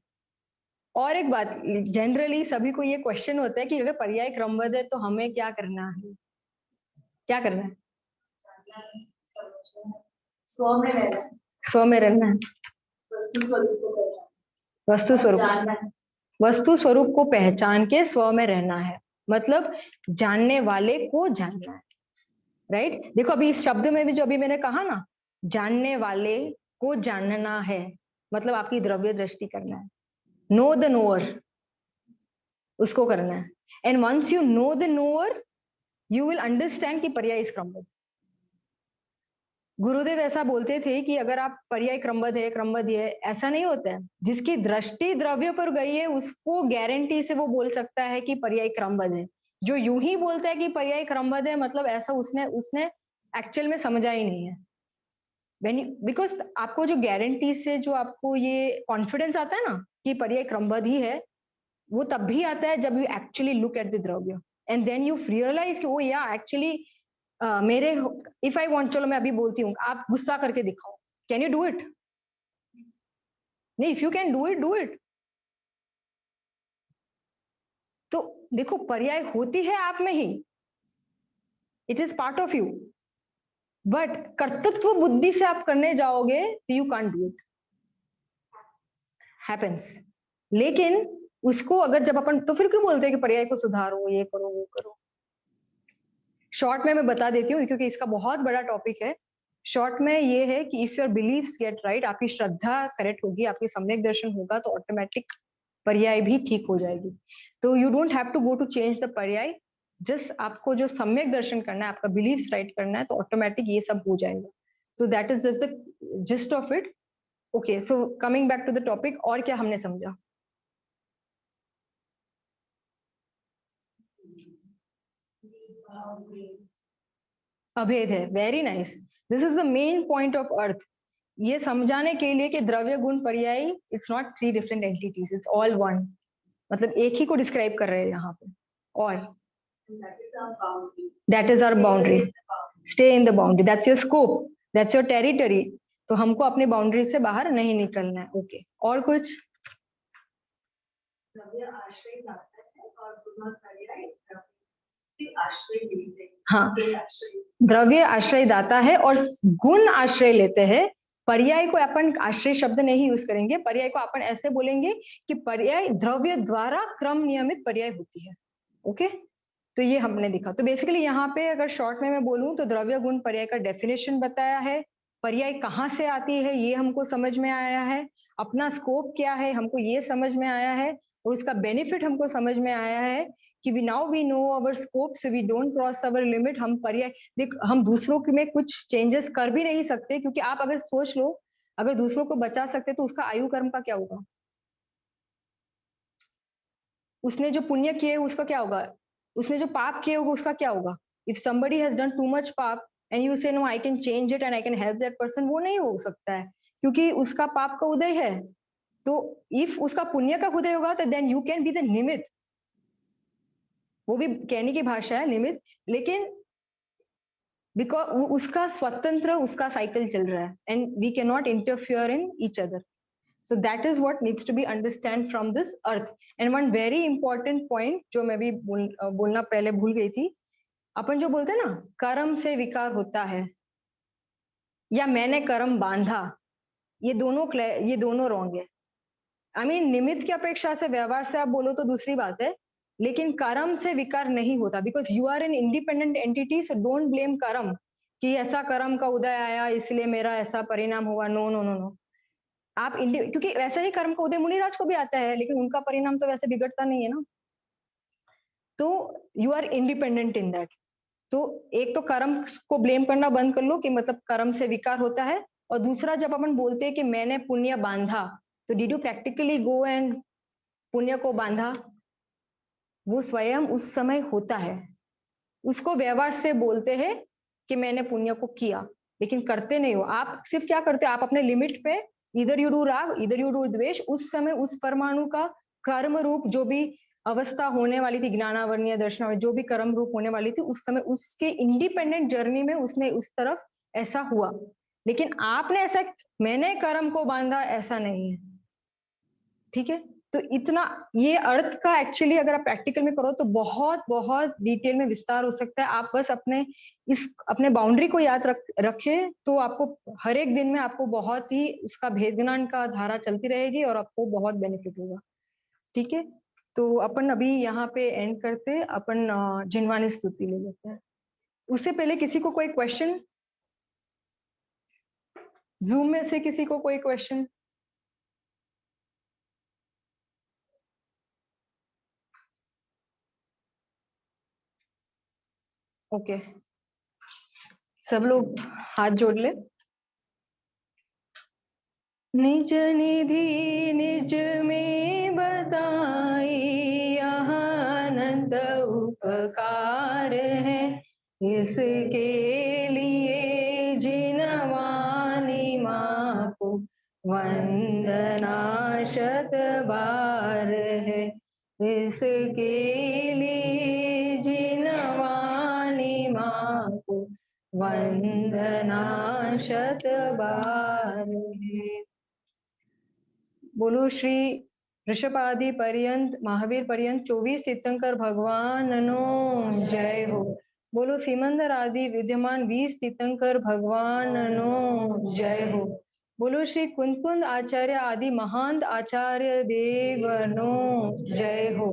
और एक बात, जनरली सभी को ये क्वेश्चन होता है कि अगर पर्याय क्रमबद्ध है तो हमें क्या करना है? क्या करना है? स्व में रहना है, स्व में रहना है, वस्तु स्वरूप को पहचानना, वस्तु स्वरूप, जानना है। वस्तु स्वरूप को पहचान के स्व में रहना है, मतलब जानने वाले को जानना है। राइट? देखो अभी इस शब्द में भी जो अभी मैंने कहा ना, जानने वाले को जानना है, मतलब आपकी द्रव्य दृष्टि करना है। नो द नोअर, उसको करना है। And once you know the knower, you will understand कि पर्याय इस क्रमबद्ध। गुरुदेव ऐसा बोलते थे कि अगर आप पर्याय क्रमबद्ध है, क्रमबद्ध है, ऐसा नहीं होता है। जिसकी दृष्टि द्रव्य पर गई है उसको गारंटी से वो बोल सकता है कि पर्याय क्रमबद्ध है। जो यूं ही बोलता है कि पर्याय क्रमबद्ध है, मतलब ऐसा उसने उसने एक्चुअल में समझा ही नहीं है। बिकॉज आपको जो गारंटी से जो आपको ये कॉन्फिडेंस आता है ना कि पर्याय क्रमबद्ध ही है, वो तब भी आता है जब you actually look at the द्रव्य एंड देन यू रियलाइज कि ओ या एक्चुअली मेरे, इफ आई वांट, चलो मैं अभी बोलती हूँ, आप गुस्सा करके दिखाओ, कैन यू डू इट? नहीं, if you can do it, do it. तो देखो पर्याय होती है आप में ही, it is part of you, but कर्तृत्व बुद्धि से आप करने जाओगे तो you can't do it, happens. लेकिन उसको अगर जब अपन, तो फिर क्यों बोलते हैं कि पर्याय को सुधारो, ये करो, वो करो? शॉर्ट में मैं बता देती हूँ क्योंकि इसका बहुत बड़ा टॉपिक है। शॉर्ट में ये है कि if your believes get right, आपकी श्रद्धा करेक्ट होगी, आपकी सम्यक दर्शन होगा, तो ऑटोमेटिक पर्याय भी ठीक हो जाएगी। तो you don't have to go to change the पर्याय, जस्ट आपको जो सम्यक दर्शन करना है, आपका बिलीव्स राइट करना है, तो ऑटोमेटिक ये सब हो जाएगा। So that is just the gist of it. Okay, so coming back to the topic, और क्या हमने समझा? अभेद है, very nice. This is the main point of अर्थ। ये समझाने के लिए कि द्रव्य गुण पर्याय it's not three different entities, it's all one, मतलब एक ही को डिस्क्राइब कर रहे हैं यहाँ पे। और that is our boundary, stay in the boundary, that's your scope, that's your territory. तो हमको अपने बाउंड्री से बाहर नहीं निकलना है। ओके, और कुछ? द्रव्य आश्रय लाता है और गुण पर्याय से आश्रय लेते हैं। हाँ, द्रव्य आश्रय दाता है और गुण आश्रय लेते हैं। पर्याय को अपन आश्रय शब्द नहीं यूज करेंगे, पर्याय को अपन ऐसे बोलेंगे कि पर्याय द्रव्य द्वारा क्रम नियमित पर्याय होती है। ओके, तो ये हमने देखा। तो बेसिकली यहाँ पे अगर शॉर्ट में मैं बोलूं तो द्रव्य गुण पर्याय का डेफिनेशन बताया है, पर्याय कहाँ से आती है ये हमको समझ में आया है, अपना स्कोप क्या है हमको ये समझ में आया है, और उसका बेनिफिट हमको समझ में आया है कि we know our scope, so we don't cross our limit. हम पर्याय देख, हम दूसरों में कुछ चेंजेस कर भी नहीं सकते, क्योंकि आप अगर सोच लो, अगर दूसरों को बचा सकते तो उसका आयु कर्म का क्या होगा? उसने जो पुण्य किए उसका क्या होगा? उसने जो पाप किए होगा उसका क्या होगा? If somebody has done too much पाप and you say no I can change it and I can help that person, वो नहीं हो सकता है क्योंकि उसका पाप का उदय है। तो इफ उसका पुण्य का उदय होगा तो then you can be the निमित्त। वो भी कहने की भाषा है निमित्त, लेकिन बिकॉज उसका स्वतंत्र उसका साइकिल चल रहा है and we can not interfere in each other. So that is what needs to be understand from this earth. And one very important point जो मैं भी बोलना पहले भूल गई थी, अपन जो बोलते हैं ना कर्म से विकार होता है या मैंने कर्म बांधा, ये दोनों रॉन्ग है। आई मीन निमित्त की अपेक्षा से व्यवहार से आप बोलो तो दूसरी बात है, लेकिन कर्म से विकार नहीं होता because you are an independent entity. So don't blame कर्म कि ऐसा कर्म का उदय आया इसलिए मेरा ऐसा परिणाम हुआ। नो नो नो नो, आप क्योंकि वैसे ही कर्म का उदय मुनिराज को भी आता है लेकिन उनका परिणाम तो वैसे बिगड़ता नहीं है ना। तो you are independent in that. तो एक तो कर्म को ब्लेम करना बंद कर लो कि मतलब कर्म से विकार होता है, और दूसरा जब अपन बोलते हैं कि मैंने पुण्य बांधा, तो did you practically go and पुण्य को बांधा? वो स्वयं उस समय होता है, उसको व्यवहार से बोलते हैं कि मैंने पुण्य को किया, लेकिन करते नहीं हो। आप सिर्फ क्या करते हो, आप अपने लिमिट पे इधर यू डू राग इधर यू डू द्वेष, उस समय उस परमाणु का कर्म रूप जो भी अवस्था होने वाली थी, ज्ञानावरणीय दर्शनावरणीय जो भी कर्म रूप होने वाली थी, उस समय उसके इंडिपेंडेंट जर्नी में उसने उस तरफ ऐसा हुआ। लेकिन आपने ऐसा मैंने कर्म को बांधा ऐसा नहीं है, ठीक है। तो इतना ये अर्थ का एक्चुअली अगर आप प्रैक्टिकल में करो तो बहुत बहुत डिटेल में विस्तार हो सकता है। आप बस अपने बाउंड्री को याद रखे तो आपको हर एक दिन में आपको बहुत ही उसका भेद ज्ञान का धारा चलती रहेगी और आपको बहुत बेनिफिट होगा, ठीक है। तो अपन अभी यहाँ पे एंड करते, अपन जिनवानी स्तुति ले लेते हैं। उससे पहले किसी को कोई क्वेश्चन, जूम में से किसी को कोई क्वेश्चन? ओके, सब लोग हाथ जोड़ ले। निज निधि निज में बताई यहाँ अनंत उपकार है, इसके लिए जिनवानी माँ को वंदना शत बार है। इसके लिए जिनवानी माँ को वंदना शत बार है। बोलो श्री ऋषभादि पर्यंत महावीर पर्यंत 24 तीर्थंकर भगवान नो जय हो। बोलो सिमंदर आदि विद्यमान 20 तीर्थंकर भगवान नो जय हो। बोलो श्री कुंद आचार्य आदि महान आचार्य देव नो जय हो।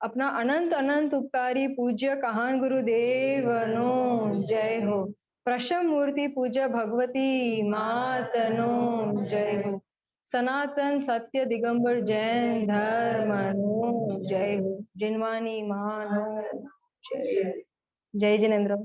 अपना अनंत अनंत उपकारी पूज्य कहान गुरुदेव नो जय हो। प्रशम मूर्ति पूज्य भगवती मात नो जय हो। सनातन सत्य दिगंबर जैन धर्म नो जय हो। जिनवानी मान जय जय जिनेन्द्र।